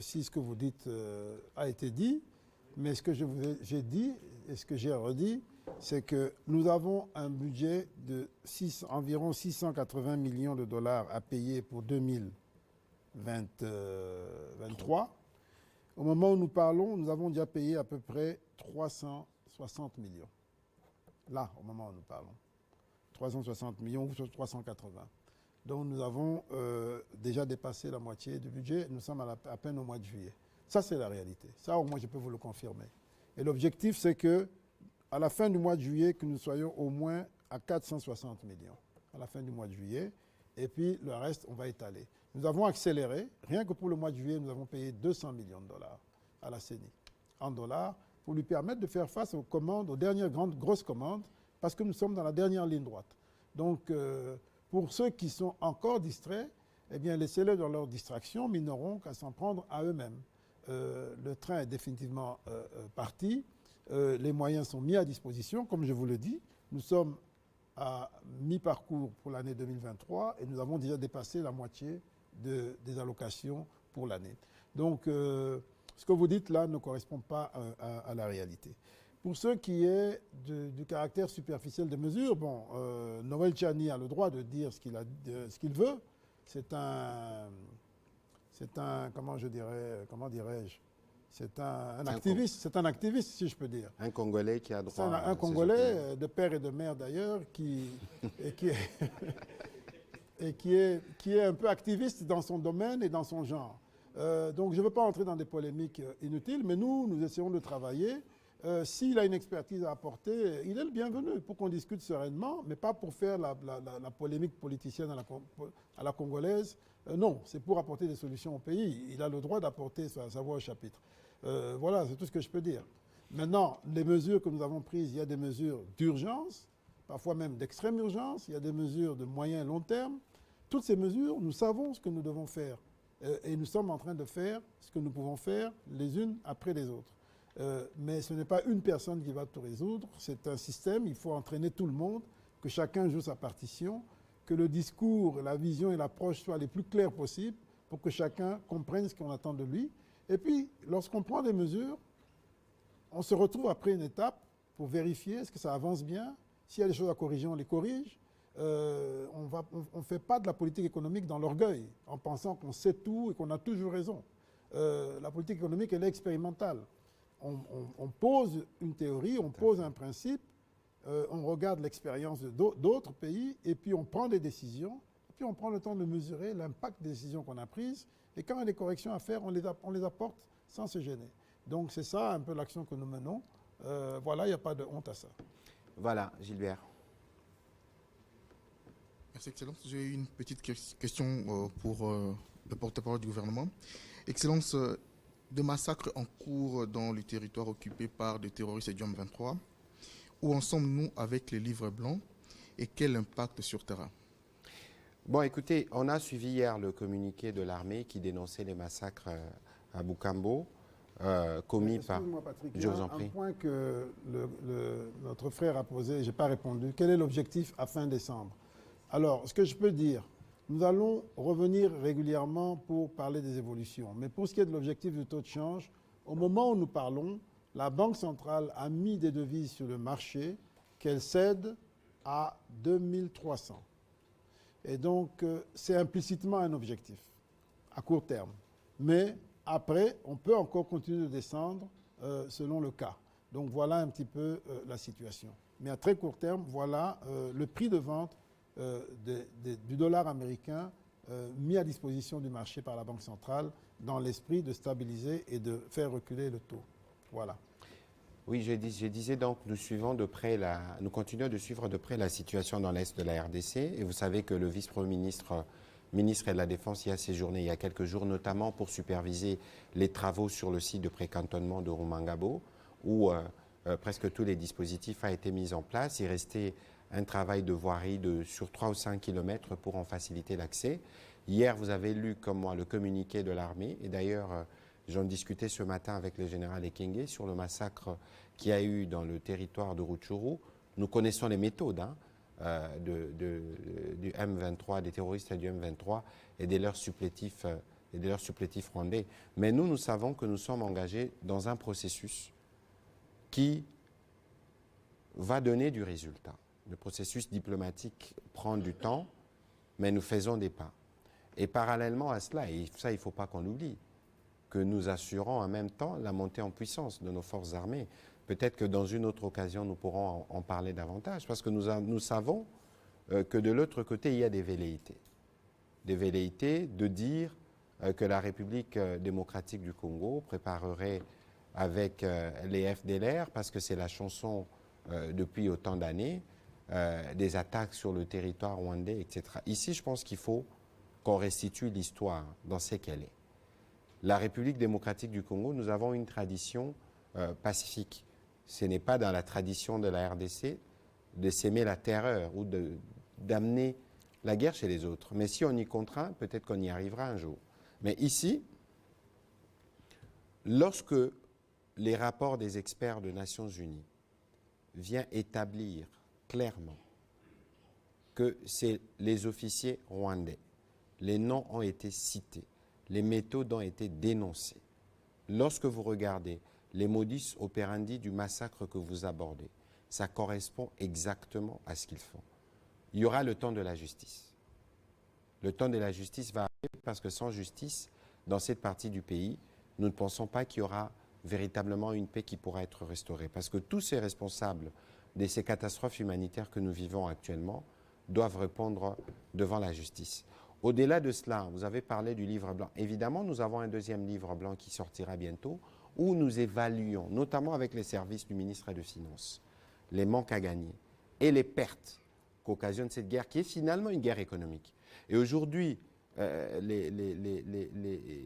si ce que vous dites a été dit, mais ce que j'ai dit et ce que j'ai redit, c'est que nous avons un budget de environ 680 millions de dollars à payer pour 2023. Au moment où nous parlons, nous avons déjà payé à peu près 360 millions. Là, au moment où nous parlons. 360 millions ou 380. Donc nous avons déjà dépassé la moitié du budget. Nous sommes à peine au mois de juillet. Ça, c'est la réalité. Ça, au moins, je peux vous le confirmer. Et l'objectif, c'est que à la fin du mois de juillet, que nous soyons au moins à 460 millions. À la fin du mois de juillet. Et puis, le reste, on va étaler. Nous avons accéléré. Rien que pour le mois de juillet, nous avons payé 200 millions de dollars à la CENI. En dollars, pour lui permettre de faire face aux commandes, aux dernières grosses commandes, parce que nous sommes dans la dernière ligne droite. Donc, pour ceux qui sont encore distraits, eh bien, laissez-les dans leur distraction, mais ils n'auront qu'à s'en prendre à eux-mêmes. Le train est définitivement parti. Les moyens sont mis à disposition, comme je vous le dis. Nous sommes à mi-parcours pour l'année 2023 et nous avons déjà dépassé la moitié des allocations pour l'année. Donc, ce que vous dites là ne correspond pas à la réalité. Pour ce qui est du caractère superficiel des mesures, bon, Noël Tchani a le droit de dire ce qu'il veut. C'est un, comment dirais-je, c'est un activiste, si je peux dire. Un Congolais qui a droit à un Congolais de père et de mère d'ailleurs, qui est un peu activiste dans son domaine et dans son genre. Donc je ne veux pas entrer dans des polémiques inutiles, mais nous essayons de travailler. S'il a une expertise à apporter, il est le bienvenu pour qu'on discute sereinement, mais pas pour faire la polémique politicienne à la congolaise. Non, c'est pour apporter des solutions au pays. Il a le droit d'apporter sa voix au chapitre. Voilà, c'est tout ce que je peux dire. Maintenant, les mesures que nous avons prises, il y a des mesures d'urgence, parfois même d'extrême urgence, il y a des mesures de moyen et long terme. Toutes ces mesures, nous savons ce que nous devons faire. Et nous sommes en train de faire ce que nous pouvons faire les unes après les autres. Mais ce n'est pas une personne qui va tout résoudre, c'est un système, il faut entraîner tout le monde, que chacun joue sa partition, que le discours, la vision et l'approche soient les plus clairs possibles pour que chacun comprenne ce qu'on attend de lui. Et puis, lorsqu'on prend des mesures, on se retrouve après une étape pour vérifier est-ce que ça avance bien. S'il y a des choses à corriger, on les corrige. On ne fait pas de la politique économique dans l'orgueil, en pensant qu'on sait tout et qu'on a toujours raison. La politique économique, elle est expérimentale. On pose une théorie, on pose un principe, on regarde l'expérience d'autres pays et puis on prend des décisions, et puis on prend le temps de mesurer l'impact des décisions qu'on a prises et quand il y a des corrections à faire, on les apporte sans se gêner. Donc c'est ça un peu l'action que nous menons. Voilà, il n'y a pas de honte à ça. Voilà, Gilbert. Merci, Excellence. J'ai une petite question pour le porte-parole du gouvernement. Excellence, de massacres en cours dans le territoire occupé par des terroristes du M23. Où en sommes-nous avec les livres blancs et quel impact sur terrain? Bon, écoutez, on a suivi hier le communiqué de l'armée qui dénonçait les massacres à Bukambo commis par... Excuse-moi, Patrick, je vous en prie. Un point que notre frère a posé, je n'ai pas répondu. Quel est l'objectif à fin décembre? Alors, ce que je peux dire, nous allons revenir régulièrement pour parler des évolutions. Mais pour ce qui est de l'objectif du taux de change, au moment où nous parlons, la Banque centrale a mis des devises sur le marché qu'elle cède à 2300. Et donc, c'est implicitement un objectif à court terme. Mais après, on peut encore continuer de descendre selon le cas. Donc, voilà un petit peu la situation. Mais à très court terme, voilà le prix de vente du dollar américain mis à disposition du marché par la Banque centrale dans l'esprit de stabiliser et de faire reculer le taux. Voilà. Oui, je disais donc, nous continuons de suivre de près la situation dans l'Est de la RDC. Et vous savez que le vice-premier ministre de la Défense y a séjourné il y a quelques jours, notamment pour superviser les travaux sur le site de précantonnement de Rumangabo, où presque tous les dispositifs ont été mis en place. Il restait un travail de voirie sur 3 ou 5 kilomètres pour en faciliter l'accès. Hier, vous avez lu, comme moi, le communiqué de l'armée. Et d'ailleurs, j'en discutais ce matin avec le général Ekenge sur le massacre qu'il y a eu dans le territoire de Rutshuru. Nous connaissons les méthodes du M23, des terroristes du M23 et de leurs supplétifs rwandais. Mais nous savons que nous sommes engagés dans un processus qui va donner du résultat. Le processus diplomatique prend du temps, mais nous faisons des pas. Et parallèlement à cela, et ça il ne faut pas qu'on l'oublie, que nous assurons en même temps la montée en puissance de nos forces armées. Peut-être que dans une autre occasion, nous pourrons en parler davantage, parce que nous savons que de l'autre côté, il y a des velléités. Des velléités de dire que la République démocratique du Congo préparerait avec les FDLR, parce que c'est la chanson depuis autant d'années, des attaques sur le territoire rwandais, etc. Ici, je pense qu'il faut qu'on restitue l'histoire dans ce qu'elle est. La République démocratique du Congo, nous avons une tradition pacifique. Ce n'est pas dans la tradition de la RDC de s'aimer la terreur ou d'amener la guerre chez les autres. Mais si on y contraint, peut-être qu'on y arrivera un jour. Mais ici, lorsque les rapports des experts des Nations Unies viennent établir clairement que c'est les officiers rwandais, les noms ont été cités, les méthodes ont été dénoncées. Lorsque vous regardez les modus operandi du massacre que vous abordez, ça correspond exactement à ce qu'ils font. Il y aura le temps de la justice. Le temps de la justice va arriver parce que sans justice, dans cette partie du pays, nous ne pensons pas qu'il y aura véritablement une paix qui pourra être restaurée. Parce que tous ces responsables de ces catastrophes humanitaires que nous vivons actuellement doivent répondre devant la justice. Au-delà de cela, vous avez parlé du livre blanc. Évidemment, nous avons un deuxième livre blanc qui sortira bientôt, où nous évaluons, notamment avec les services du ministère des Finances, les manques à gagner et les pertes qu'occasionne cette guerre, qui est finalement une guerre économique. Et aujourd'hui,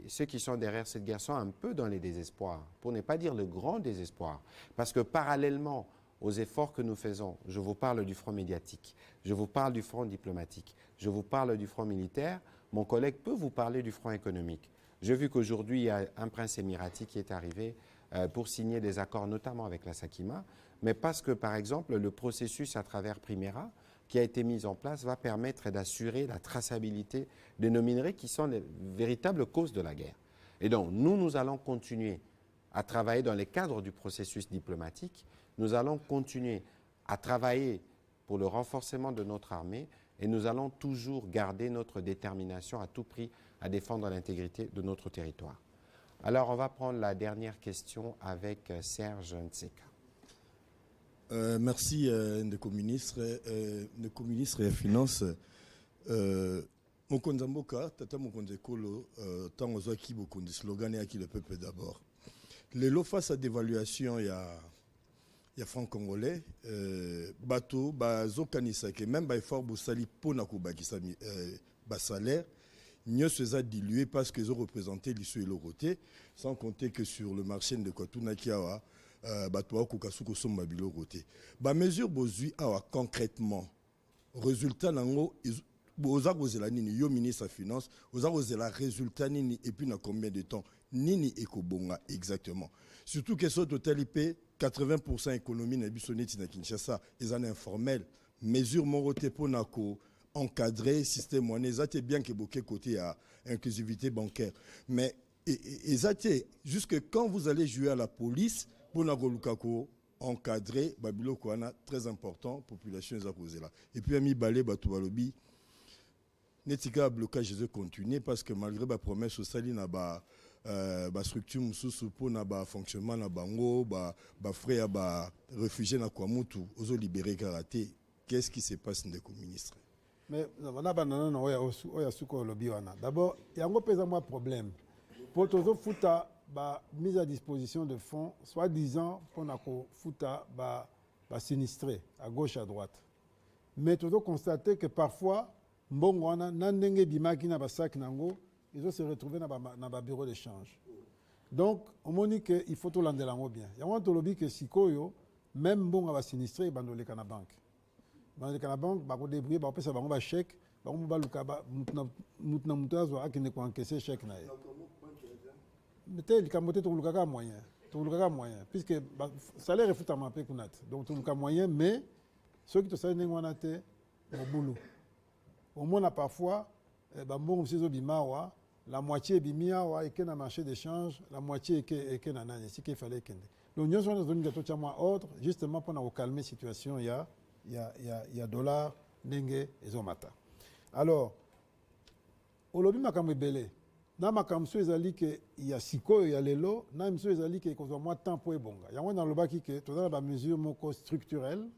ceux qui sont derrière cette guerre sont un peu dans les désespoirs, pour ne pas dire le grand désespoir. Parce que parallèlement aux efforts que nous faisons, je vous parle du front médiatique, je vous parle du front diplomatique, je vous parle du front militaire, mon collègue peut vous parler du front économique. J'ai vu qu'aujourd'hui, il y a un prince émirati qui est arrivé pour signer des accords, notamment avec la Sakima, mais parce que, par exemple, le processus à travers Primera, qui a été mis en place, va permettre d'assurer la traçabilité de nos minerais qui sont les véritables causes de la guerre. Et donc, nous allons continuer à travailler dans les cadres du processus diplomatique. Nous allons continuer à travailler pour le renforcement de notre armée et nous allons toujours garder notre détermination à tout prix à défendre l'intégrité de notre territoire. Alors, on va prendre la dernière question avec Serge Nseka. Merci, Ndeko ministre des Finances. Mokonza Mboka, Tata Mokonza Ekolo, Tango Zwaki Bokondi, slogan et qui le peuple d'abord. Les lots face à dévaluation, il y a franc congolais, bateau, bazokanisa que même effort Boussali Ponako Bakisami, salaire, mieux se dilué parce qu'ils ont représenté l'issue et le côté, sans compter que sur le marché de Kwatuna Kiawa, mesure bozui awa concrètement résultat nango oza kozela nini yo ministre de finance oza kozela résultat nini et puis na combien de temps nini ekobonga exactement surtout que so total IP 80% économie na biso neti na Kinshasa ezana informel mesure morote pona ko encadrer système monétaire zate bien que boké côté à inclusivité bancaire mais ezate jusque quand vous allez jouer à la police pour Nagolukako encadrer Babilo Kouana très important population là. Et puis ami balé Batoualobi netika blocage de continuer parce que malgré la promesse au sali na ba structure mususu pour na ba fonctionnement na bango ba frais ba réfugiés na Kwamutu ozo libérer karaté. Qu'est-ce qui se passe ndeko ministre? Mais on a banana na oya suko lobi wana. D'abord, il y a un peu un problème. Pour tozo futa mise à disposition de fonds, soi-disant pour na futa sinistré à gauche à droite. Mais tu dois constater que parfois mbongo wana nandenge bimaki na basak nango, ils vont se retrouver dans ba bureau d'échange. Donc on m'a dit que il faut tout l'andela bien. Il y a un lobby que sikoyo même mbongo ba sinistré bandole kana banque. Bandole kana banque ba ko débrouiller ba pesa bango ba chèque, ba ko ba luka ba mutna mutazo akine ko encaisser chèque na ye. Mais tu as moyen, puisque le salaire est foutu à ma paix. Donc tu as moyen, mais ceux qui te savent que au boulot. Au moins, parfois, la moitié est bimiawa et qu'il y a un marché d'échange, la moitié est qu'il y a un ce qu'il fallait qu'il y ait. Donc nous sommes dans une ordre, justement pour calmer la situation, il y a dollars, dengue et zomata. Alors, au lobby m'a comme belé. Na makamso ezali que il y a siko il y a lelo na mso ezali que kozwa moi temps pour ebonga yango na lobaki que toza ba mesure moko structurelle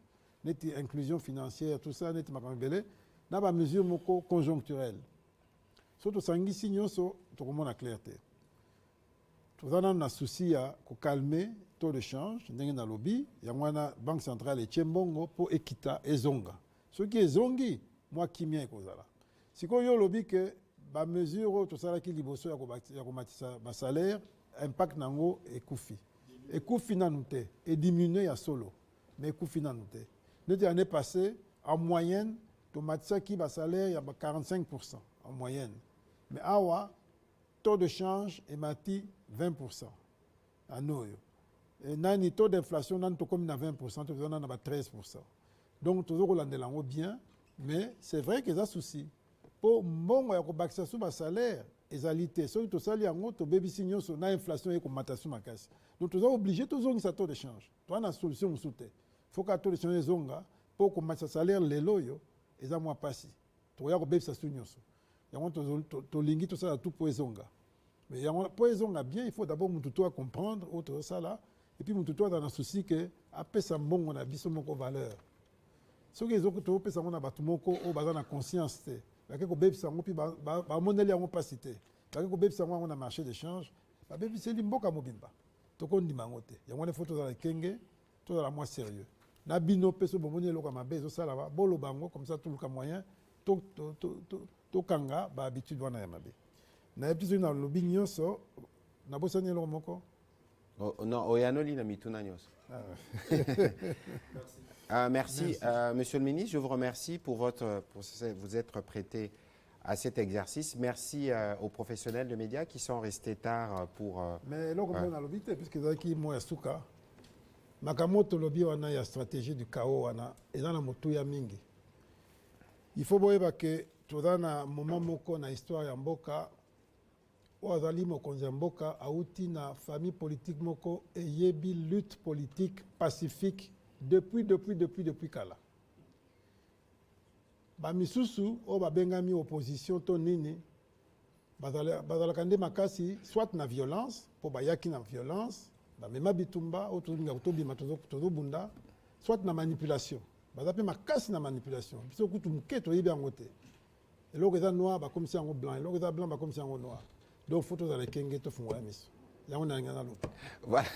neti inclusion financière tout ça neti makambele na ba mesure moko conjoncturelle surtout sangisi nyonso to komona clarté toza na souci ya ko calmer taux de change ndenge na lobby yango na banque centrale etiembongo pour ekita ezonga ce qui ezongi moi kimia ekozala siko yo lobby que ba mesure tout ça qui liboso ya ko matisa ba salaire impact nango ekufi nanute et diminuer ya solo mais ekufi nanute neti année passée en moyenne tomatisaki basalaire ya 45% en moyenne. Mais awa, taux de change emati 20%. Anoyo. Et nani taux d'inflation nan to comme na 20%, to na 13%. Donc toujours rolandela ngo bien, mais c'est vrai que ça souci. Pour mbongo ya ko bakisa su basalaire, ezalité, so to sali yango to baby signo so na inflation et ko matasu makasi. Donc toujours obligé to zonga taux de change. To na solution soute. Faut que taux de change zonga pour ko matisa salaire lelo yo eza mwa pasi. To ya ko baby sa su nyonso. Yango to lingi to sala tout pour ezonga. Mais pour ezonga bien, il faut d'abord mututo à comprendre autre ça là. Et puis, tout dans un souci que, après ça, on a vision de valeur. Ce qui est que tu peux savoir que tu as la conscience. Tu as que tu as la capacité. Tu as que tu as un marché d'échange. Tu as que tu as un mobimba. Tu as que tu as des photos dans les kenge, tu as moins sérieux. Na bino peso bomoni lo kama bezo sala ba bolo bango comme ça tout le moyen to kanga ba habitude wana ya mabe. Na episode na lobinyo so na bosani lo moko. Non, Oyanoli na mituna nyos. Merci. Monsieur le ministre, je vous remercie pour vous être prêté à cet exercice. Merci aux professionnels de médias qui sont restés tard pour... Mais là, comme on a l'obité, puisque c'est moi Yasuka, Makamoto lobby wana ya stratégie du chaos wana, et dans la moto ya mingi. Il faut voir que tout dans un moment moko na histoire ya mboka, Oazali mokonzi mboka auti na famille politique moko et yebi lutte politique pacifique depuis kala. Ba misusu o ba bengami opposition to nini bazala kande makasi soit na violence pour bayaki na violence ba mema bitumba otulinga kutobi matozo bunda soit na manipulation bazape makasi na manipulation biso kutu muketo yebi angote eloko eza noir ba comme si en blanc eloko eza blanc ba comme si en noir. Donc, il faut voilà.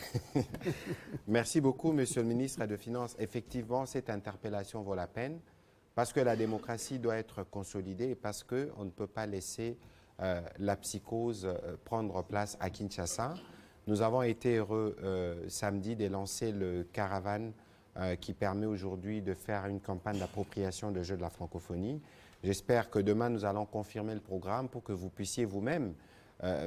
Merci beaucoup, Monsieur le ministre des Finances. Effectivement, cette interpellation vaut la peine parce que la démocratie doit être consolidée et parce qu'on ne peut pas laisser la psychose prendre place à Kinshasa. Nous avons été heureux samedi de lancer le caravane qui permet aujourd'hui de faire une campagne d'appropriation de jeux de la francophonie. J'espère que demain, nous allons confirmer le programme pour que vous puissiez vous-même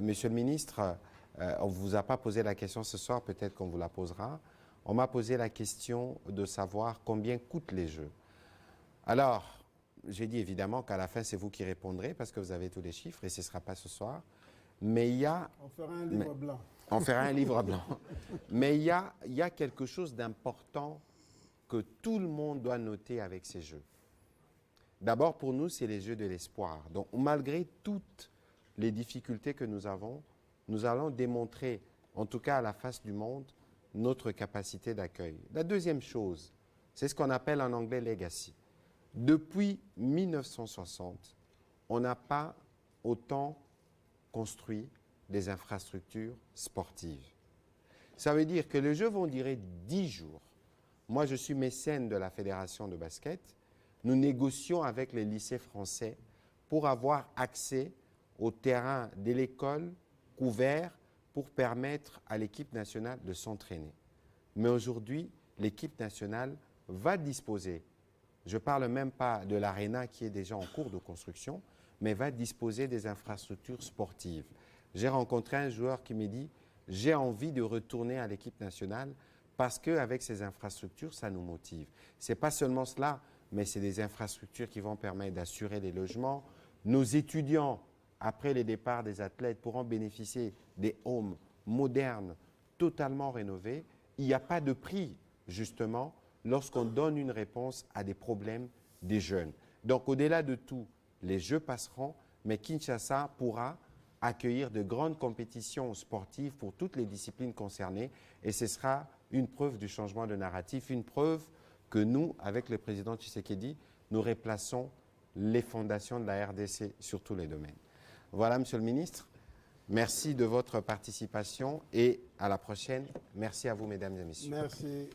Monsieur le ministre, on ne vous a pas posé la question ce soir, peut-être qu'on vous la posera. On m'a posé la question de savoir combien coûtent les jeux. Alors, j'ai dit évidemment qu'à la fin, c'est vous qui répondrez parce que vous avez tous les chiffres et ce ne sera pas ce soir. Mais il y a... On fera un livre blanc. On fera un livre blanc. Mais il y a quelque chose d'important que tout le monde doit noter avec ces jeux. D'abord, pour nous, c'est les jeux de l'espoir. Donc, malgré toutes les difficultés que nous avons, nous allons démontrer, en tout cas à la face du monde, notre capacité d'accueil. La deuxième chose, c'est ce qu'on appelle en anglais legacy. Depuis 1960, on n'a pas autant construit des infrastructures sportives. Ça veut dire que les Jeux vont durer 10 jours. Moi, je suis mécène de la Fédération de basket. Nous négocions avec les lycées français pour avoir accès au terrain de l'école couvert pour permettre à l'équipe nationale de s'entraîner. Mais aujourd'hui, l'équipe nationale va disposer, je ne parle même pas de l'aréna qui est déjà en cours de construction, mais va disposer des infrastructures sportives. J'ai rencontré un joueur qui me dit « j'ai envie de retourner à l'équipe nationale parce qu'avec ces infrastructures, ça nous motive ». Ce n'est pas seulement cela, mais c'est des infrastructures qui vont permettre d'assurer les logements. Nos étudiants, après les départs des athlètes, pourront bénéficier des homes modernes, totalement rénovés. Il n'y a pas de prix, justement, lorsqu'on donne une réponse à des problèmes des jeunes. Donc, au-delà de tout, les Jeux passeront, mais Kinshasa pourra accueillir de grandes compétitions sportives pour toutes les disciplines concernées. Et ce sera une preuve du changement de narratif, une preuve que nous, avec le président Tshisekedi, nous replaçons les fondations de la RDC sur tous les domaines. Voilà, Monsieur le ministre. Merci de votre participation et à la prochaine. Merci à vous, mesdames et messieurs. Merci.